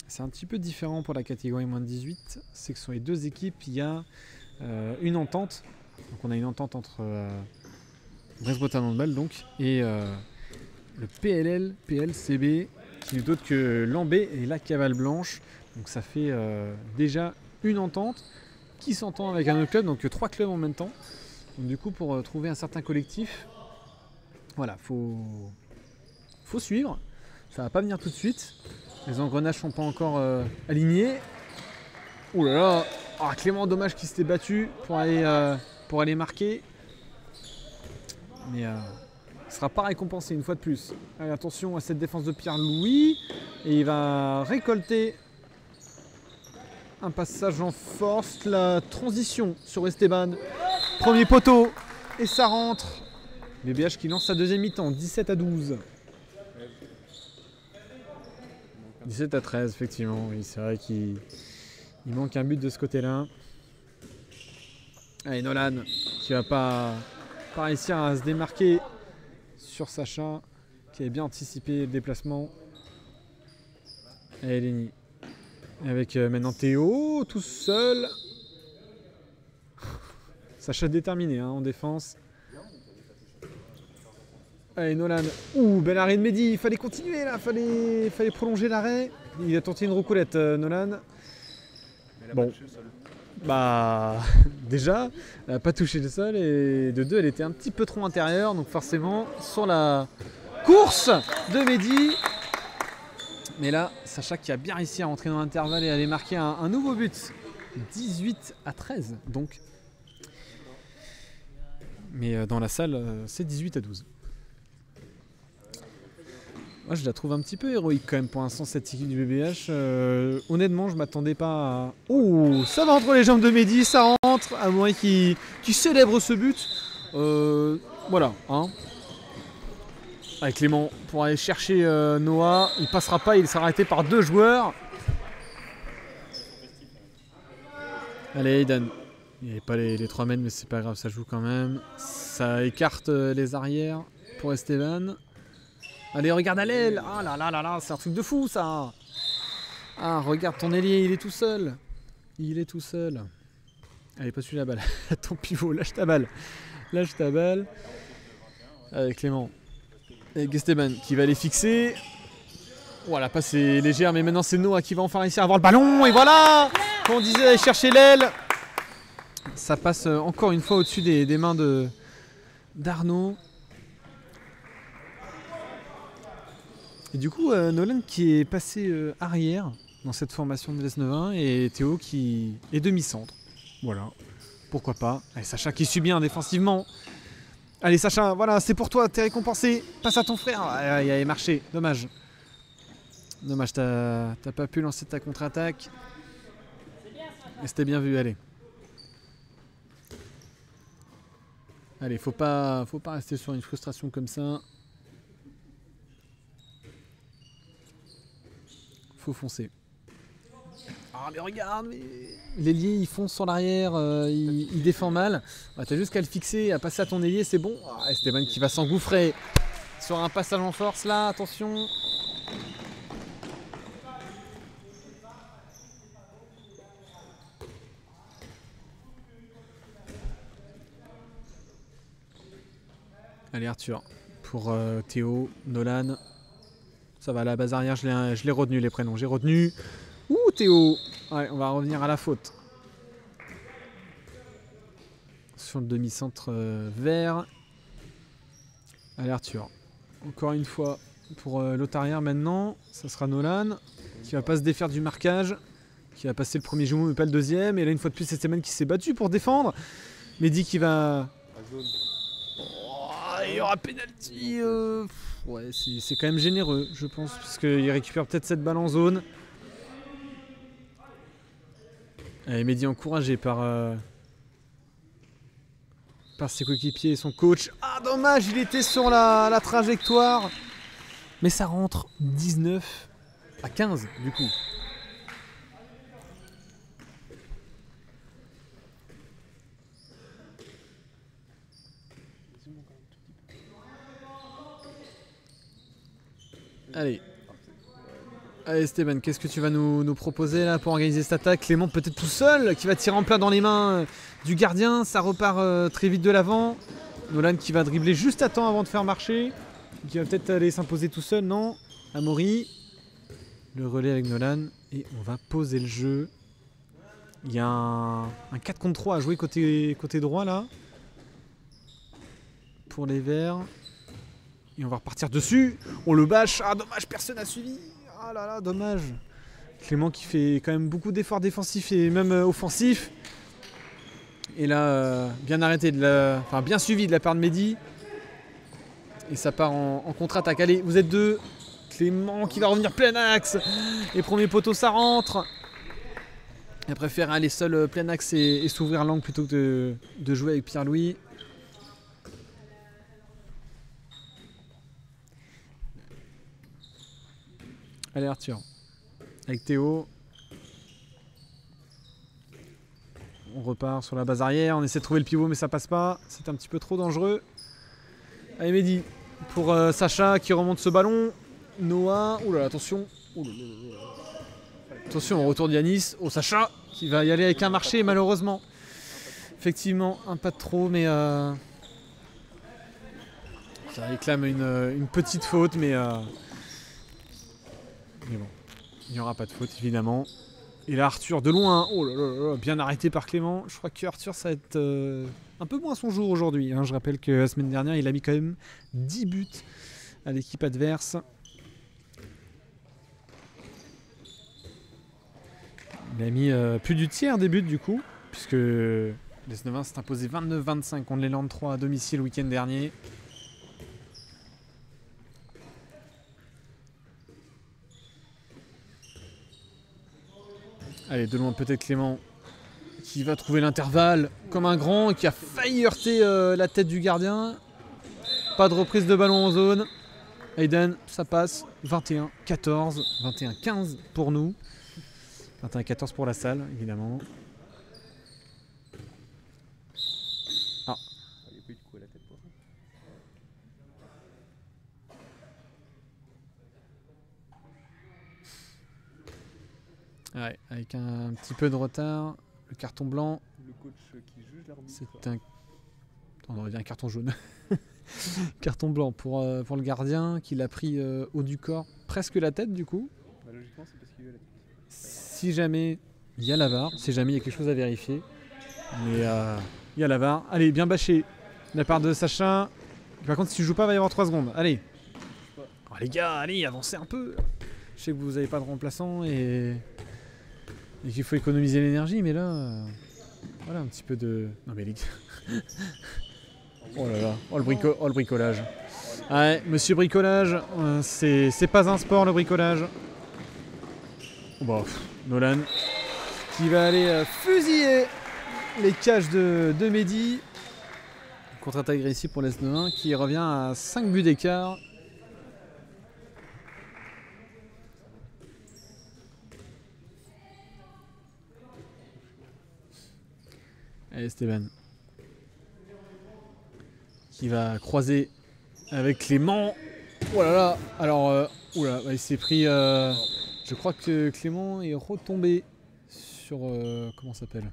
c'est un petit peu différent pour la catégorie moins de 18. C'est que sur les 2 équipes, il y a une entente. Donc on a une entente entre Brest-Bretagne Handball donc et le PLCB, qui n'est d'autre que Lambé et la Cavale Blanche. Donc ça fait déjà une entente qui s'entend avec un autre club, donc 3 clubs en même temps. Donc du coup, pour trouver un certain collectif, voilà, faut suivre. Ça va pas venir tout de suite. Les engrenages sont pas encore alignés. Ouh là là, oh, Clément, dommage qu'il s'était battu pour aller marquer. Mais il ne sera pas récompensé une fois de plus. Allez, attention à cette défense de Pierre-Louis. Et il va récolter un passage en force. La transition sur Esteban. Premier poteau. Et ça rentre. BBH qui lance sa deuxième mi-temps. 17 à 12. 17 à 13, effectivement. Oui, c'est vrai qu'il manque un but de ce côté-là. Allez, Nolan qui va pas réussir à se démarquer sur Sacha qui avait bien anticipé le déplacement. Allez, Lenny avec maintenant Théo tout seul. Sacha déterminé en défense. Allez, Nolan. Ouh, bel arrêt de Mehdi. Il fallait continuer là, fallait prolonger l'arrêt. Il a tenté une roucoulette, Nolan. Bon. Bah, déjà, elle n'a pas touché le sol et de 2, elle était un petit peu trop intérieure. Donc forcément, sur la course de Mehdi. Mais là, Sacha qui a bien réussi à rentrer dans l'intervalle et à aller marquer un nouveau but. 18 à 13, donc. Mais dans la salle, c'est 18 à 12. Moi, je la trouve un petit peu héroïque quand même pour l'instant cette équipe du BBH. Honnêtement, je m'attendais pas à... Oh, ça va entre les jambes de Mehdi, ça rentre. Amaury qui célèbre ce but. Voilà. Hein. Avec Clément pour aller chercher Noah. Il passera pas, il sera arrêté par 2 joueurs. Allez, Aidan. Il n'y avait pas les 3 mètres, mais c'est pas grave, ça joue quand même. Ça écarte les arrières pour Esteban. Allez, regarde à l'aile. Ah là là là là, c'est un truc de fou ça. Ah, regarde ton ailier, il est tout seul. Il est tout seul. Allez, pas celui la balle. Ton pivot, lâche ta balle. Lâche ta balle. Allez, Clément. Et Esteban qui va les fixer. Voilà, la passe est légère, mais maintenant c'est Noah qui va enfin réussir à avoir le ballon. Et voilà, comme on disait, aller chercher l'aile. Ça passe encore une fois au-dessus des mains d'Arnaud. Et du coup, Nolan qui est passé arrière dans cette formation de l'S91 et Théo qui est demi-centre. Voilà, pourquoi pas. Allez, Sacha qui suit bien défensivement. Allez Sacha, voilà, c'est pour toi, t'es récompensé. Passe à ton frère. Ah, il a marché, dommage. Dommage, t'as pas pu lancer ta contre-attaque. Mais c'était bien vu, allez. Allez, faut pas rester sur une frustration comme ça. Faut foncer. Ah mais regarde, l'ailier il fonce sur l'arrière, il défend mal. Ah, t'as juste qu'à le fixer, à passer à ton ailier, c'est bon. Ah, Esteban qui va s'engouffrer sur un passage en force là, attention. Allez Arthur, pour Théo, Nolan. Ça va, à la base arrière, je l'ai retenu les prénoms, j'ai retenu. Ouh Théo. Ouais, on va revenir à la faute. Sur le demi-centre vert. Allez Arthur. Encore une fois pour l'autre arrière maintenant. Ça sera Nolan qui va pas se défaire du marquage. Qui va passer le premier jumeau mais pas le deuxième. Et là une fois de plus c'est Esteban qui s'est battu pour défendre. Mehdi qui va... Oh, il y aura penalty. Ouais, c'est quand même généreux je pense. Puisqu'il récupère peut-être cette balle en zone. Allez, Mehdi encouragé par ses coéquipiers et son coach. Ah dommage, il était sur la trajectoire. Mais ça rentre 19 à 15 du coup. Allez. Allez Esteban, qu'est-ce que tu vas nous proposer là pour organiser cette attaque? Clément peut-être tout seul qui va tirer en plein dans les mains du gardien. Ça repart très vite de l'avant. Nolan qui va dribbler juste à temps avant de faire marcher. Qui va peut-être aller s'imposer tout seul, non? Amaury. Le relais avec Nolan. Et on va poser le jeu. Il y a un 4 contre 3 à jouer côté droit là. Pour les Verts. Et on va repartir dessus. On le bâche. Ah dommage, personne n'a suivi. Ah là là, dommage. Clément qui fait quand même beaucoup d'efforts défensifs et même offensifs. Et là, bien arrêté, bien suivi de la part de Mehdi. Et ça part en contre-attaque. Allez, vous êtes deux. Clément qui va revenir plein axe. Et premier poteau, ça rentre. Il préfère aller seul plein axe et s'ouvrir l'angle plutôt que de jouer avec Pierre-Louis. Allez Arthur. Avec Théo. On repart sur la base arrière. On essaie de trouver le pivot mais ça passe pas. C'est un petit peu trop dangereux. Allez Mehdi. Pour Sacha qui remonte ce ballon. Noah. Oula, attention. Attention, au retour de Yanis. Oh, Sacha qui va y aller avec un marché malheureusement. Effectivement, un pas de trop, mais ça réclame une petite faute, mais bon, il n'y aura pas de faute évidemment. Et là Arthur de loin, oh là là, bien arrêté par Clément. Je crois que Arthur ça va être un peu moins son jour aujourd'hui. Je rappelle que la semaine dernière il a mis quand même 10 buts à l'équipe adverse. Il a mis plus du tiers des buts du coup, puisque les S91 s'est imposé 29-25 contre les Landes 3 à domicile le week-end dernier. Allez, de loin peut-être Clément qui va trouver l'intervalle comme un grand et qui a failli heurter la tête du gardien. Pas de reprise de ballon en zone. Aiden, ça passe. 21-14, 21-15 pour nous. 21-14 pour la salle, évidemment. Ah. Ouais, avec un petit peu de retard. Le carton blanc. Le coach qui juge l'arbitre. C'est un... On aurait dit un carton jaune. Carton blanc pour le gardien qui l'a pris haut du corps, presque la tête du coup. Bah, logiquement, c'est parce qu'il y a la tête. Si jamais il y a la VAR, si jamais il y a quelque chose à vérifier. Mais il y a la VAR. Allez, bien bâché de la part de Sacha. Par contre, si tu joues pas, il va y avoir 3 secondes. Allez. Oh, les gars, allez, avancez un peu. Je sais que vous n'avez pas de remplaçant et qu'il faut économiser l'énergie, mais là, voilà un petit peu de... Non mais les gars... Oh là là, oh le bricolage. Ouais, monsieur bricolage, c'est pas un sport le bricolage. Bon, Nolan qui va aller fusiller les cages de Mehdi. Contre-attaque agressive pour l'S91 qui revient à 5 buts d'écart. Allez Esteban qui va croiser avec Clément. Oh là là. Alors oula, il s'est pris je crois que Clément est retombé sur comment ça s'appelle.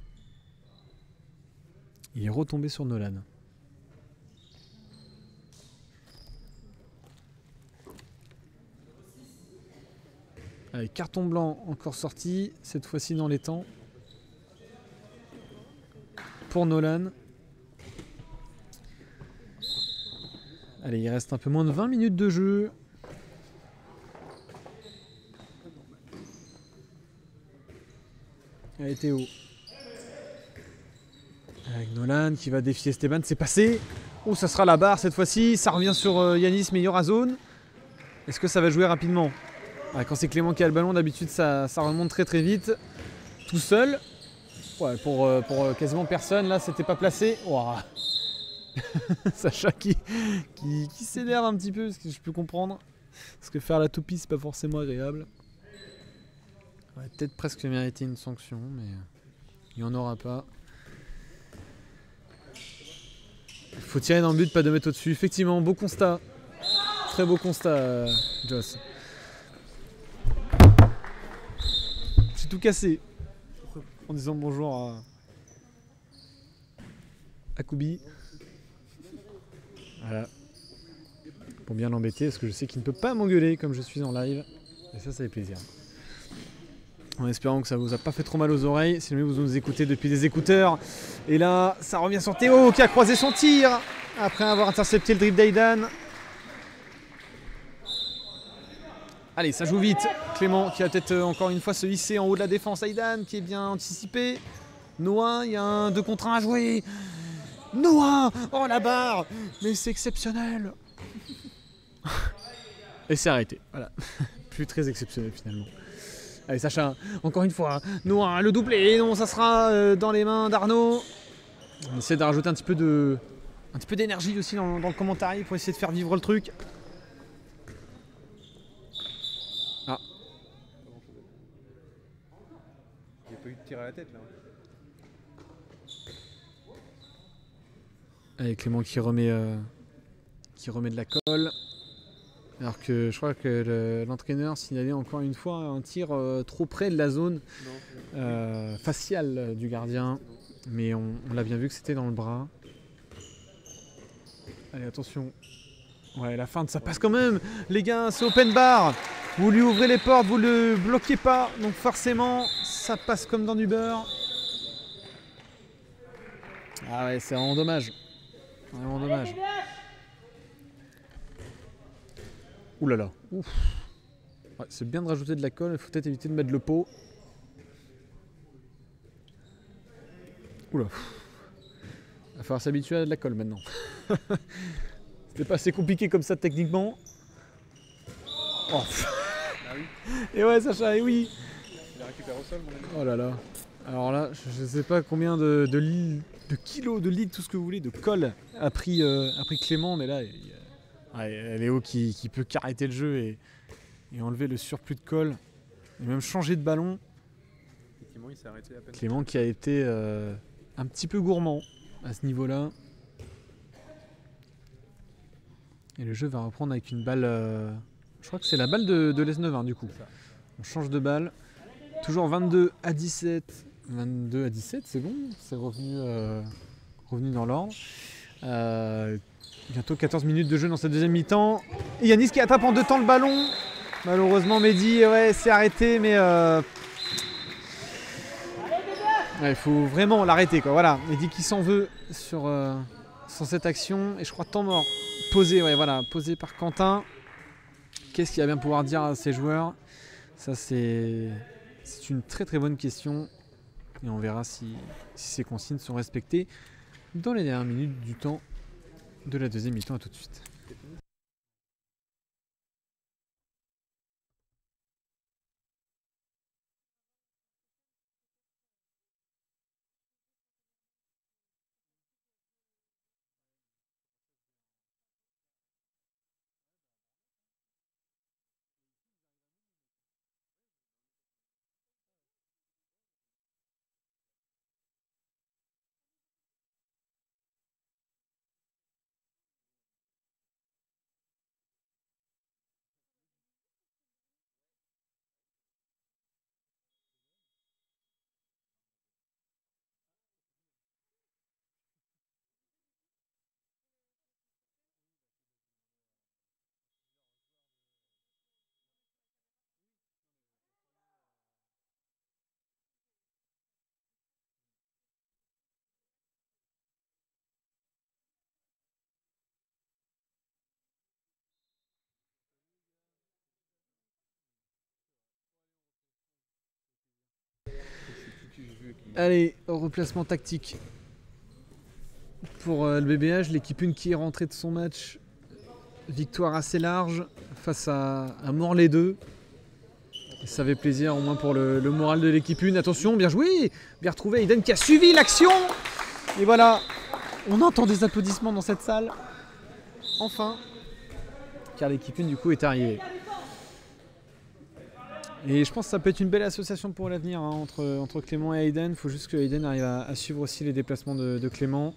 Il est retombé sur Nolan. Allez, carton blanc encore sorti, cette fois-ci dans les temps. Pour Nolan. Allez, il reste un peu moins de 20 minutes de jeu. Allez, Théo. Avec Nolan qui va défier Esteban, c'est passé. Oh, ça sera la barre cette fois-ci. Ça revient sur Yanis meilleur à zone. Est-ce que ça va jouer rapidement? Ouais, quand c'est Clément qui a le ballon, d'habitude ça remonte très très vite. Tout seul. Ouais, pour quasiment personne, là c'était pas placé. Wow. Sacha qui s'énerve un petit peu, ce que je peux comprendre. Parce que faire la toupie, c'est pas forcément agréable. Ouais, peut-être presque mériter une sanction, mais il n'y en aura pas. Il faut tirer dans le but, pas de mettre au-dessus. Effectivement, beau constat. Très beau constat, Joss. J'ai tout cassé en disant bonjour à Koubi. Voilà. Pour bien l'embêter, parce que je sais qu'il ne peut pas m'engueuler comme je suis en live. Et ça fait plaisir. En espérant que ça vous a pas fait trop mal aux oreilles. Si jamais vous nous écoutez depuis des écouteurs. Et là, ça revient sur Théo qui a croisé son tir après avoir intercepté le dribble d'Aidan. Allez, ça joue vite. Clément qui va peut-être encore une fois se hisser en haut de la défense. Aidan qui est bien anticipé. Noah, il y a un 2 contre 1 à jouer. Noah! Oh la barre! Mais c'est exceptionnel! Et c'est arrêté. Voilà. Plus très exceptionnel finalement. Allez Sacha, encore une fois. Noah, le doublé. Non, ça sera dans les mains d'Arnaud. On essaie de rajouter un petit peu d'énergie aussi dans le commentaire pour essayer de faire vivre le truc. Ah. Il n'y a pas eu de tir à la tête là. Allez, Clément qui remet de la colle. Alors que je crois que l'entraîneur signalait encore une fois un tir trop près de la zone faciale du gardien. Mais on l'a bien vu que c'était dans le bras. Allez, attention. Ouais, la feinte, ça passe quand même. Les gars, c'est open bar. Vous lui ouvrez les portes, vous le bloquez pas. Donc forcément, ça passe comme dans du beurre. Ah ouais, c'est vraiment dommage. Vraiment dommage. Ouh là là. Ouf. Ouais, c'est bien de rajouter de la colle, il faut peut-être éviter de mettre le pot. Oula. Il va falloir s'habituer à de la colle maintenant. C'était pas assez compliqué comme ça techniquement. Oh. Ah oui. Et ouais Sacha, et oui. Il la récupère au sol mon ami. Oh là là. Alors là, je sais pas combien de kilos, de litres, tout ce que vous voulez, de colle a pris Clément, mais là, Léo qui peut qu'arrêter le jeu et enlever le surplus de colle, et même changer de ballon. Effectivement, il s'est arrêté à peine. Clément qui a été un petit peu gourmand à ce niveau-là. Et le jeu va reprendre avec une balle, je crois que c'est la balle de l'S91 du coup. On change de balle. Toujours 22 à 17. 22 à 17, c'est bon, c'est revenu dans l'ordre. Bientôt 14 minutes de jeu dans cette deuxième mi-temps. Et Yanis qui attrape en 2 temps le ballon. Malheureusement, Mehdi s'est arrêté, mais il faut vraiment l'arrêter, quoi. Voilà, Mehdi qui s'en veut sur cette action. Et je crois temps mort posé, posé par Quentin. Qu'est-ce qu'il va bien pouvoir dire à ses joueurs? Ça, c'est une très très bonne question. Et on verra si ces consignes sont respectées dans les dernières minutes du temps de la deuxième mi-temps. À tout de suite. Allez, au replacement tactique pour le BBH, l'équipe 1 qui est rentrée de son match. Victoire assez large face à Morlaix 2. Et ça fait plaisir au moins pour le moral de l'équipe 1. Attention, bien joué, bien retrouvé. Aiden qui a suivi l'action. Et voilà, on entend des applaudissements dans cette salle. Enfin, car l'équipe 1 du coup est arrivée. Et je pense que ça peut être une belle association pour l'avenir entre Clément et Aiden. Il faut juste que Aiden arrive à suivre aussi les déplacements de Clément.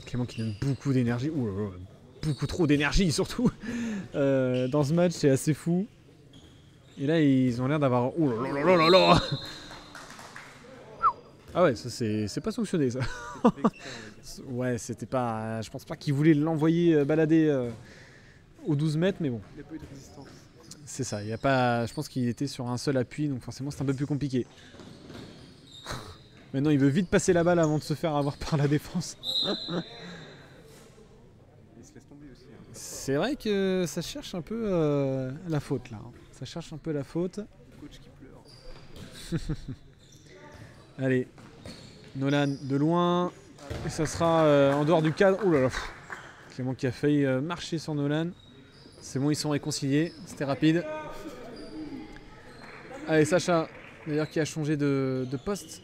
Clément qui donne beaucoup d'énergie, beaucoup trop d'énergie surtout. Dans ce match, c'est assez fou. Et là, ils ont l'air d'avoir... Oh là là là là là. Ah ouais, ça c'est pas sanctionné ça. Ouais, c'était pas... Je pense pas qu'ils voulaient l'envoyer balader aux 12 mètres, mais bon. Il n'y a pas eu de résistance. C'est ça, il y a pas... je pense qu'il était sur un seul appui, donc forcément c'est un peu plus compliqué. Maintenant il veut vite passer la balle avant de se faire avoir par la défense. Il se laisse tomber aussi. Hein. C'est vrai que ça cherche un peu la faute là. Ça cherche un peu la faute. Le coach qui pleure. Allez, Nolan de loin. Et ça sera en dehors du cadre. Oh là là. Clément qui a failli marcher sur Nolan. C'est bon, ils sont réconciliés, c'était rapide. Allez, Sacha, d'ailleurs qui a changé de poste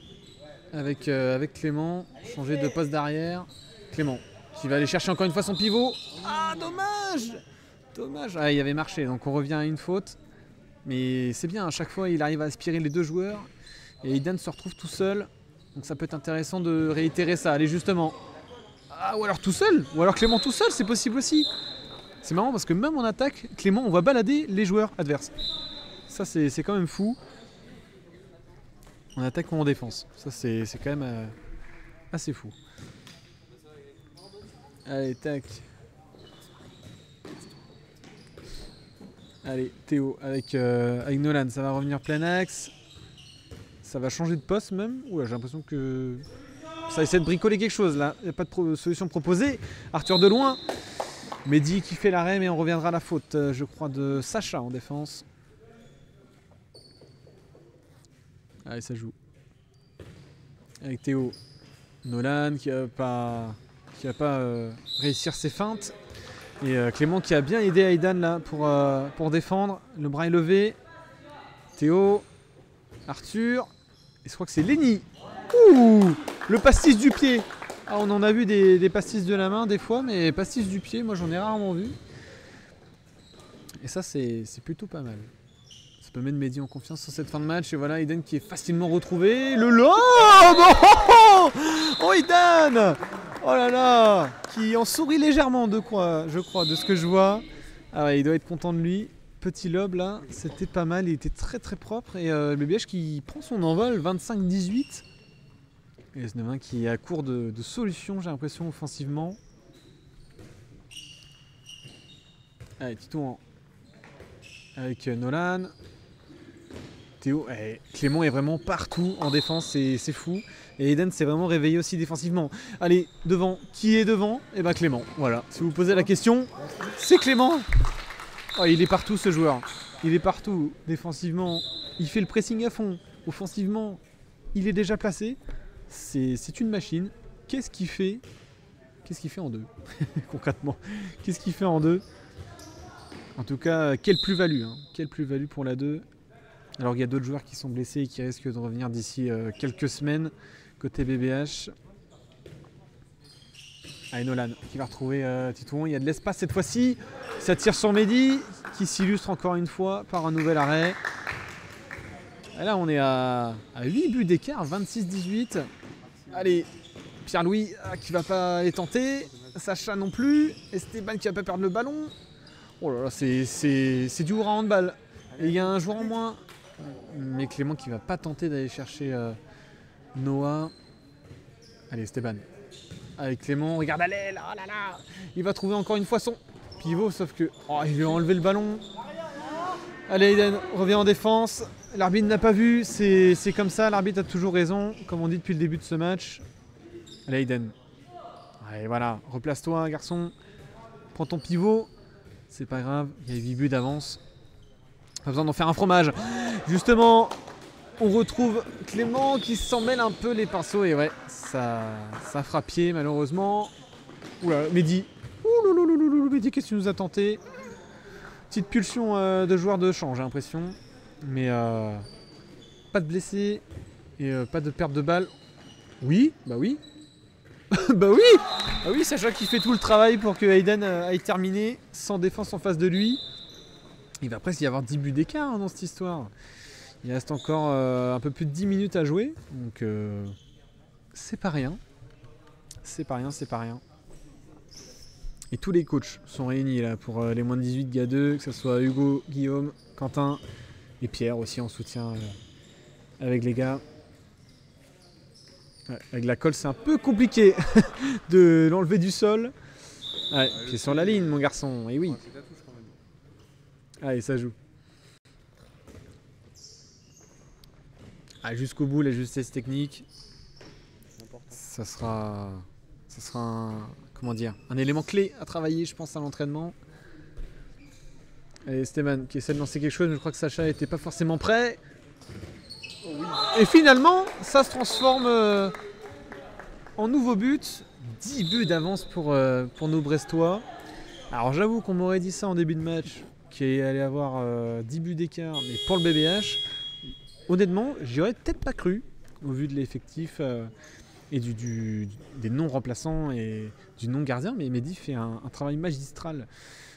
avec Clément, changé de poste d'arrière. Clément qui va aller chercher encore une fois son pivot. Ah, dommage. Dommage. Ah, il avait marché, donc on revient à une faute. Mais c'est bien, à chaque fois il arrive à aspirer les deux joueurs. Et Aiden se retrouve tout seul. Donc ça peut être intéressant de réitérer ça. Allez, justement. Ah, ou alors tout seul. Ou alors Clément tout seul, c'est possible aussi. C'est marrant parce que même en attaque, Clément, on va balader les joueurs adverses. Ça, c'est quand même fou. En attaque ou en défense. Ça, c'est quand même assez fou. Allez, tac. Allez, Théo avec Nolan. Ça va revenir plein axe. Ça va changer de poste même. Oula, j'ai l'impression que ça essaie de bricoler quelque chose là. Il n'y a pas de solution proposée. Arthur de loin. Mehdi qui fait l'arrêt, mais on reviendra à la faute, je crois, de Sacha en défense. Allez, ça joue. Avec Théo. Nolan qui va pas réussir ses feintes. Et Clément qui a bien aidé Aidan là pour défendre. Le bras est levé. Théo. Arthur. Et je crois que c'est Lenny. Ouh, le pastis du pied. Ah, on en a vu des pastis de la main des fois, mais pastis du pied, moi j'en ai rarement vu. Et ça, c'est plutôt pas mal. Ça peut mettre Mehdi en confiance sur cette fin de match. Et voilà, Aiden qui est facilement retrouvé. Le lob. Oh, Aiden. Oh là là. Qui en sourit légèrement, je crois, de ce que je vois. Ah ouais, il doit être content de lui. Petit lob là, c'était pas mal, il était très très propre. Et le BBH qui prend son envol, 25-18. Et S9 qui est à court de solutions, j'ai l'impression, offensivement. Allez, Titouan avec Nolan. Théo, Clément est vraiment partout en défense, c'est fou. Et Eden s'est vraiment réveillé aussi défensivement. Allez, devant, qui est devant? Eh ben Clément, voilà. Si vous posez la question, c'est Clément. Oh, il est partout ce joueur. Il est partout, défensivement. Il fait le pressing à fond. Offensivement, il est déjà placé. C'est une machine. Qu'est-ce qu'il fait? Qu'est-ce qu'il fait en deux? Concrètement, qu'est-ce qu'il fait en deux? En tout cas, quelle plus-value, hein. Quelle plus-value pour la 2. Alors qu'il y a d'autres joueurs qui sont blessés et qui risquent de revenir d'ici quelques semaines côté BBH. Allez, Nolan qui va retrouver Titouan. Il y a de l'espace cette fois-ci. Ça tire sur Mehdi qui s'illustre encore une fois par un nouvel arrêt. Et là, on est à 8 buts d'écart, 26-18. Allez, Pierre-Louis qui va pas les tenter. Sacha non plus. Esteban qui va pas perdre le ballon. Oh là là, c'est du haut handball. Et il y a un joueur en moins. Mais Clément qui va pas tenter d'aller chercher Noah. Allez, Esteban. Avec Clément, regarde à l'aile. Oh là là. Il va trouver encore une fois son pivot, sauf que il lui a enlevé le ballon. Allez, Eden revient en défense. L'arbitre n'a pas vu. C'est comme ça, l'arbitre a toujours raison, comme on dit depuis le début de ce match. Allez, Eden. Allez, voilà. Replace-toi, garçon. Prends ton pivot. C'est pas grave, il y a 8 buts d'avance. Pas besoin d'en faire un fromage. Justement, on retrouve Clément qui s'en mêle un peu les pinceaux. Et ouais, ça fera pied malheureusement. Oula, Mehdi. Ouloulouloulou, Mehdi, qu'est-ce que tu nous as tenté? Petite pulsion de joueur de champ, j'ai l'impression. Mais pas de blessés et pas de perte de balle. Oui, bah oui. Bah oui. Ah oui, Sacha qui fait tout le travail pour que Hayden aille terminer sans défense en face de lui. Il va presque y avoir 10 buts d'écart dans cette histoire. Il reste encore un peu plus de 10 minutes à jouer. Donc c'est pas rien. C'est pas rien, c'est pas rien. Et tous les coachs sont réunis là pour les moins de 18 GA2, que ce soit Hugo, Guillaume, Quentin et Pierre aussi en soutien avec les gars. Ouais, avec la colle, c'est un peu compliqué de l'enlever du sol. Ouais, pied sur la ligne, mon garçon. Et oui. Allez, ça joue. Jusqu'au bout, la justesse technique. Ça sera un élément clé à travailler, je pense, à l'entraînement. Allez, Esteban qui essaie de lancer quelque chose, mais je crois que Sacha n'était pas forcément prêt. Et finalement, ça se transforme en nouveau but. 10 buts d'avance pour nos Brestois. Alors j'avoue qu'on m'aurait dit ça en début de match, qu'il allait avoir 10 buts d'écart, mais pour le BBH, honnêtement, j'y aurais peut-être pas cru, au vu de l'effectif et des non-remplaçants et du non-gardien. Mais Mehdi fait un travail magistral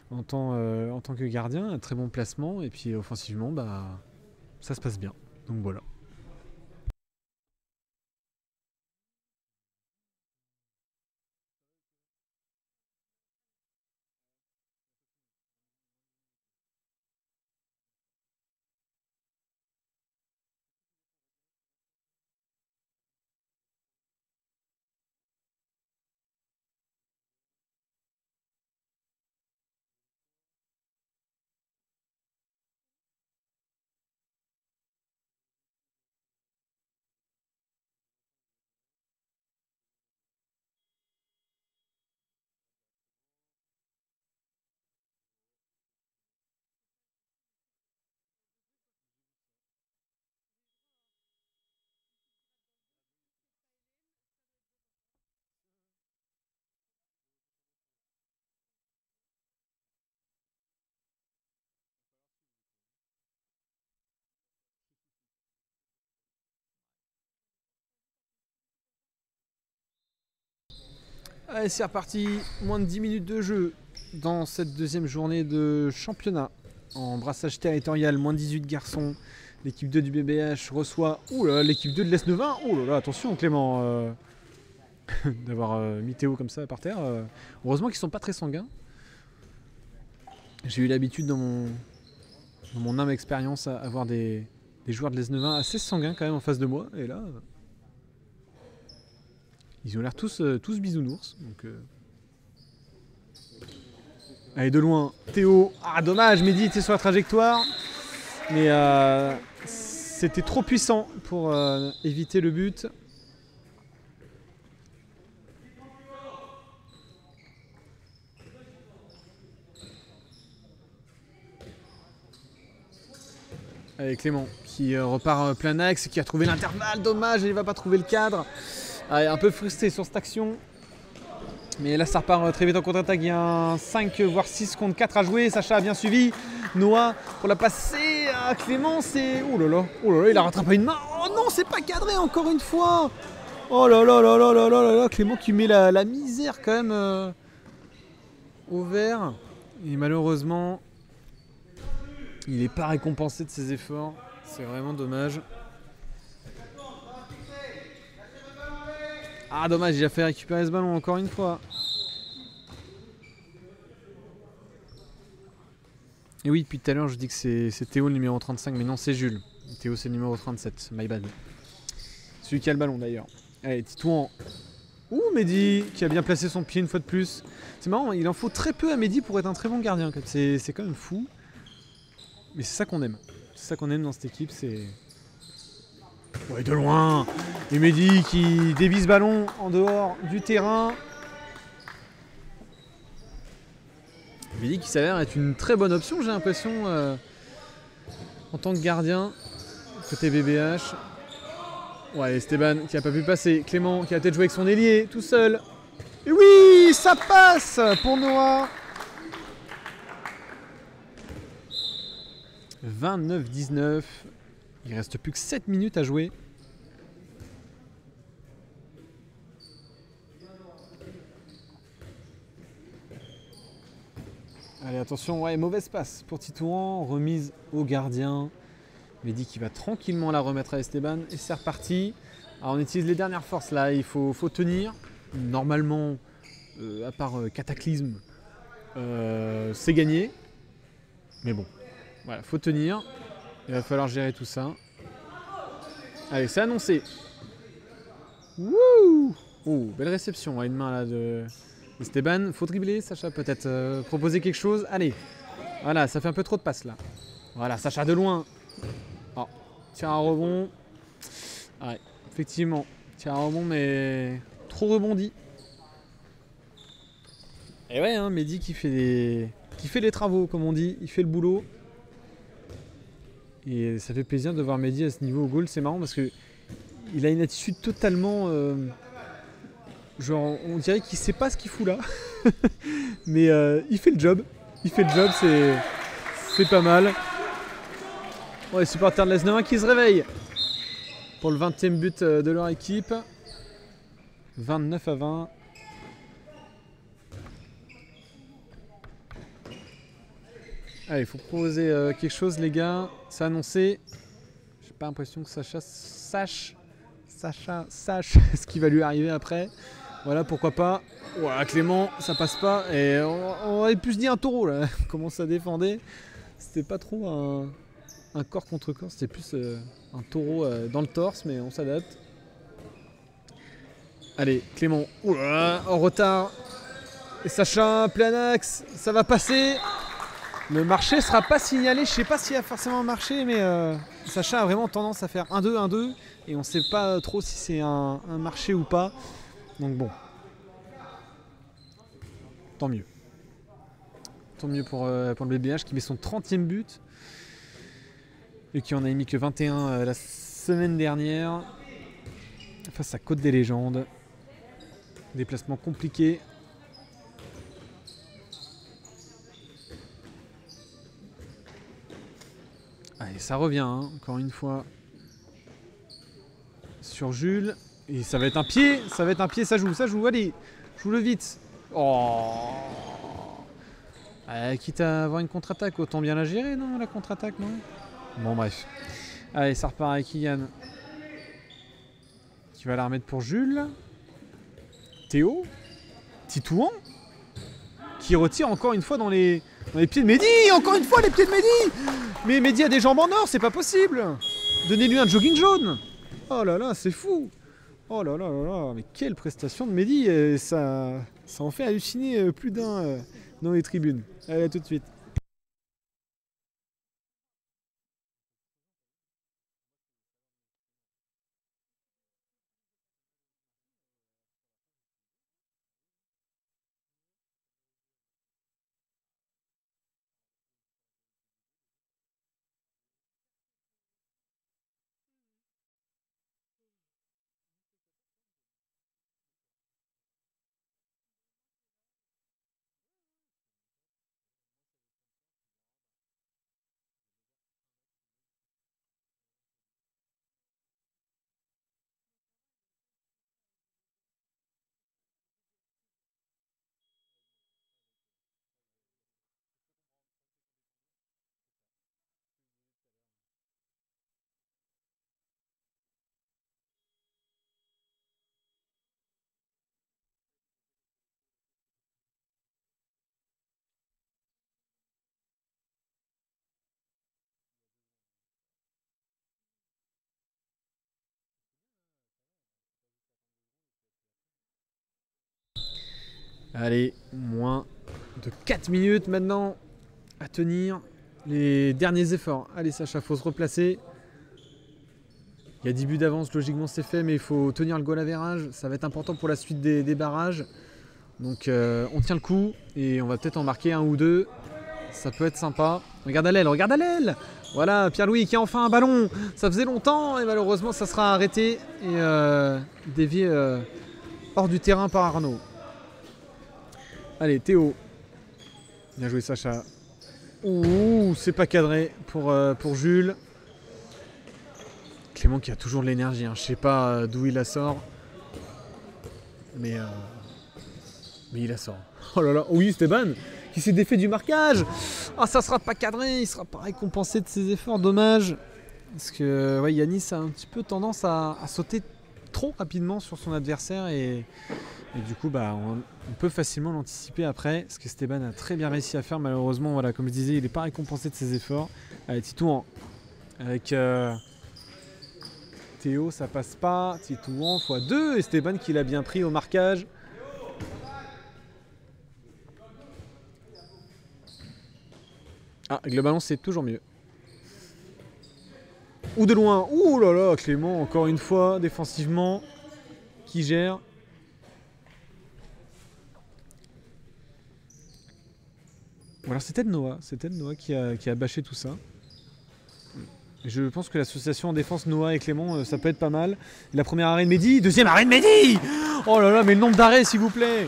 en tant que gardien, un très bon placement, et puis offensivement, ça se passe bien. Donc voilà. Allez, c'est reparti, moins de 10 minutes de jeu dans cette deuxième journée de championnat. En brassage territorial, moins de 18 garçons. L'équipe 2 du BBH reçoit l'équipe 2 de l'S9. Oh là là, attention Clément d'avoir mis Théo comme ça par terre. Heureusement qu'ils sont pas très sanguins. J'ai eu l'habitude dans dans mon âme expérience, à avoir des joueurs de l'S9 assez sanguins quand même en face de moi. Et là, ils ont l'air tous bisounours. Donc, allez, de loin, Théo. Ah, dommage, Mehdi était sur la trajectoire. Mais c'était trop puissant pour éviter le but. Allez, Clément qui repart plein axe, qui a trouvé l'intervalle, dommage, il ne va pas trouver le cadre. Allez, un peu frustré sur cette action. Mais là ça repart très vite en contre-attaque, il y a un 5 voire 6 contre 4 à jouer, Sacha a bien suivi. Noah pour la passer à Clément, c'est... Oh là là, il a rattrapé une main. Oh non, c'est pas cadré encore une fois. Oh là là là là là là là là, Clément qui met la misère quand même au vert. Et malheureusement... il n'est pas récompensé de ses efforts, c'est vraiment dommage. Ah dommage, il a fait récupérer ce ballon encore une fois. Et oui, depuis tout à l'heure je dis que c'est Théo le numéro 35, mais non c'est Jules. Théo c'est le numéro 37, my bad. Celui qui a le ballon d'ailleurs. Allez, Titouan. Ouh, Mehdi qui a bien placé son pied une fois de plus. C'est marrant, il en faut très peu à Mehdi pour être un très bon gardien. C'est quand même fou. Mais c'est ça qu'on aime. C'est ça qu'on aime dans cette équipe, c'est... Ouais, de loin. Et Mehdi qui dévie ce ballon en dehors du terrain. Mehdi qui s'avère être une très bonne option, j'ai l'impression, en tant que gardien, côté BBH. Ouais, Esteban qui n'a pas pu passer. Clément qui a peut-être joué avec son ailier, tout seul. Et oui, ça passe pour Noah. 29-19. Il reste plus que 7 minutes à jouer. Allez, attention, ouais, mauvaise passe pour Titouan. Remise au gardien. Mehdi qui va tranquillement la remettre à Esteban. Et c'est reparti. Alors, on utilise les dernières forces là. Il faut tenir. Normalement, à part cataclysme, c'est gagné. Mais bon, voilà, faut tenir. Il va falloir gérer tout ça. Allez, c'est annoncé. Wouh! Oh, belle réception à une main là de Esteban. Faut dribbler, Sacha, peut-être proposer quelque chose. Allez, voilà, ça fait un peu trop de passes là. Voilà, Sacha de loin. Oh, tir à rebond. Ouais, effectivement, tir à rebond, mais trop rebondi. Et ouais, hein, Mehdi qui fait les travaux, comme on dit. Il fait le boulot. Et ça fait plaisir de voir Mehdi à ce niveau au goal. C'est marrant parce que il a une attitude totalement... genre, on dirait qu'il sait pas ce qu'il fout là. Mais il fait le job. Il fait le job, c'est pas mal. Ouais, les supporters de l'S9 qui se réveillent pour le 20e but de leur équipe. 29-20. Allez, il faut proposer quelque chose, les gars. C'est annoncé. J'ai pas l'impression que Sacha sache ce qui va lui arriver après. Voilà, pourquoi pas. Voilà, Clément, ça passe pas. Et on aurait pu se dire un taureau là. Comment ça défendait. C'était pas trop un corps contre corps. C'était plus un taureau dans le torse, mais on s'adapte. Allez, Clément. Oula, en retard. Et Sacha, plein axe. Ça va passer. Le marché ne sera pas signalé, je ne sais pas s'il y a forcément un marché, mais Sacha a vraiment tendance à faire 1-2, 1-2, et on ne sait pas trop si c'est un marché ou pas. Donc bon, tant mieux. Tant mieux pour le BBH qui met son 30e but, et qui en a mis que 21 la semaine dernière, face à Côte des Légendes. Déplacement compliqué. Allez, ça revient, hein, encore une fois, sur Jules. Et ça va être un pied, ça joue, allez, joue-le vite. Oh, quitte à avoir une contre-attaque, autant bien la gérer, non, la contre-attaque, non? Bon, bref. Allez, ça repart avec Kylian, qui va la remettre pour Jules. Théo, Titouan, qui retire encore une fois dans les Dans les pieds de Mehdi, encore une fois les pieds de Mehdi. Mais Mehdi a des jambes en or, c'est pas possible. Donnez-lui un jogging jaune. Oh là là, c'est fou. Oh là là là là, mais quelle prestation de Mehdi. Ça en fait halluciner plus d'un dans les tribunes. Allez, à tout de suite. Allez, moins de 4 minutes maintenant à tenir les derniers efforts. Allez Sacha, faut se replacer. Il y a 10 buts d'avance, logiquement c'est fait, mais il faut tenir le goal average. Ça va être important pour la suite des barrages. Donc on tient le coup et on va peut-être en marquer un ou deux. Ça peut être sympa. Regarde à l'aile, regarde à l'aile. Voilà, Pierre-Louis qui a enfin un ballon. Ça faisait longtemps et malheureusement ça sera arrêté et dévié hors du terrain par Arnaud. Allez, Théo. Bien joué, Sacha. Ouh, c'est pas cadré pour Jules. Clément qui a toujours de l'énergie. Hein. Je sais pas d'où il la sort. Mais il la sort. Oh là là, oui, Esteban qui s'est défait du marquage. Ah, ça sera pas cadré. Il sera pas récompensé de ses efforts. Dommage. Parce que ouais, Yanis a un petit peu tendance à sauter trop rapidement sur son adversaire et du coup bah, on peut facilement l'anticiper après, ce que Esteban a très bien réussi à faire. Malheureusement, voilà, comme je disais, il n'est pas récompensé de ses efforts. Allez, Titouan avec Théo, ça passe pas. Titouan x2, Esteban qui l'a bien pris au marquage. Ah, avec le ballon c'est toujours mieux. Ou de loin. Ouh là là, Clément encore une fois défensivement qui gère. Ou alors c'était de Noah qui a bâché tout ça. Je pense que l'association en défense Noah et Clément, ça peut être pas mal. La première arrêt de Mehdi, deuxième arrêt de Mehdi. Oh là là, mais le nombre d'arrêts s'il vous plaît.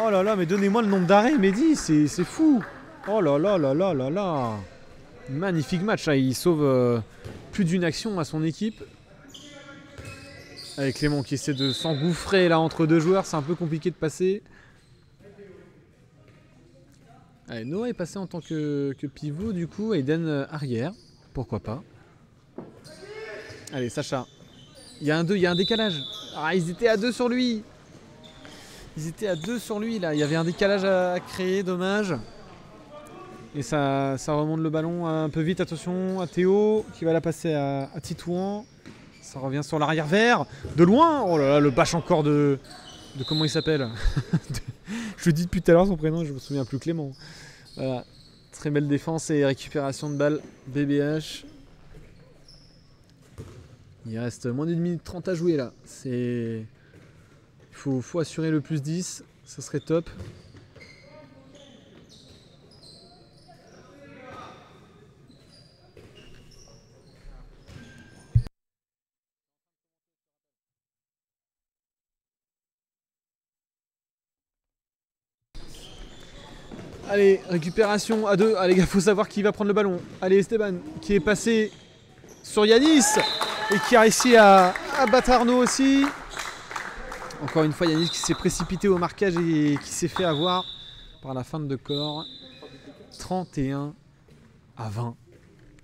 Oh là là, mais donnez-moi le nombre d'arrêts Mehdi, c'est fou. Oh là là là là là là. Magnifique match, là. Il sauve plus d'une action à son équipe. Avec Clément qui essaie de s'engouffrer là entre deux joueurs, c'est un peu compliqué de passer. Allez, Noah est passé en tant que pivot du coup, Eden arrière, pourquoi pas. Allez, Sacha. Il y a un décalage. Ah, ils étaient à deux sur lui. Ils étaient à deux sur lui là. Il y avait un décalage à créer, dommage. Et ça remonte le ballon un peu vite. Attention à Théo qui va la passer à Titouan. Ça revient sur l'arrière vert. De loin. Oh là là, le bâche encore de comment il s'appelle. Je le dis depuis tout à l'heure son prénom, je me souviens plus, Clément. Voilà. Très belle défense et récupération de balle BBH. Il reste moins d'une minute 30 à jouer là. Il faut assurer le plus 10, ça serait top. Allez, récupération à 2. Allez, les gars, faut savoir qui va prendre le ballon. Allez, Esteban qui est passé sur Yanis et qui a réussi à battre Arnaud aussi. Encore une fois, Yanis qui s'est précipité au marquage et qui s'est fait avoir par la feinte de corps. 31 à 20.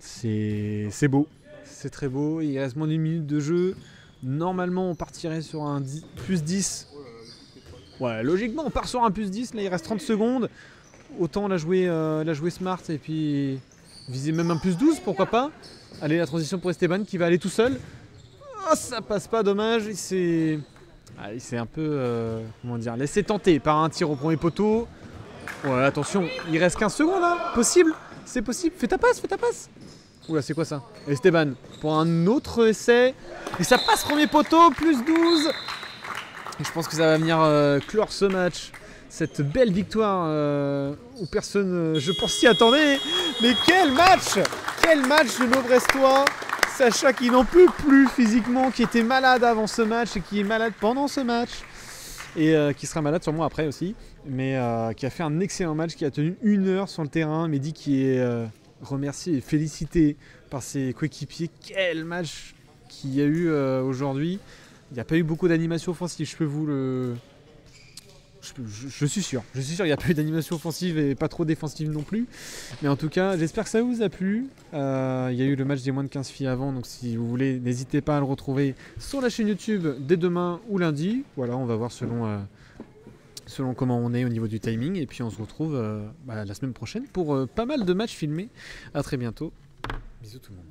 C'est beau. C'est très beau. Il reste moins d'une minute de jeu. Normalement, on partirait sur un plus 10. Ouais, logiquement, on part sur un plus 10. Là, il reste 30 secondes. autant la jouer smart et puis viser même un +12, pourquoi pas. Allez, la transition pour Esteban qui va aller tout seul. Oh, ça passe pas, dommage. Il s'est un peu comment dire, laissé tenter par un tir au premier poteau. Ouais, attention, il reste 15 secondes là. Possible, c'est possible. Fais ta passe. Oula, c'est quoi ça? Esteban pour un autre essai. Et ça passe premier poteau, +12. Et je pense que ça va venir clore ce match. Cette belle victoire où personne, je pense, s'y attendait. Mais quel match de nos Brestois. Sacha qui n'en peut plus physiquement, qui était malade avant ce match et qui est malade pendant ce match. Et qui sera malade sûrement après aussi. Mais qui a fait un excellent match, qui a tenu 1 heure sur le terrain. Mehdi qui est remercié et félicité par ses coéquipiers. Quel match qu'il y a eu aujourd'hui. Il n'y a pas eu beaucoup d'animation offensive, je peux vous le... Je suis sûr qu'il n'y a pas eu d'animation offensive et pas trop défensive non plus. Mais en tout cas, j'espère que ça vous a plu. Il y a eu le match des moins de 15 filles avant, donc si vous voulez, n'hésitez pas à le retrouver sur la chaîne YouTube dès demain ou lundi. Voilà, on va voir selon comment on est au niveau du timing. Et puis on se retrouve la semaine prochaine pour pas mal de matchs filmés. A très bientôt. Bisous tout le monde.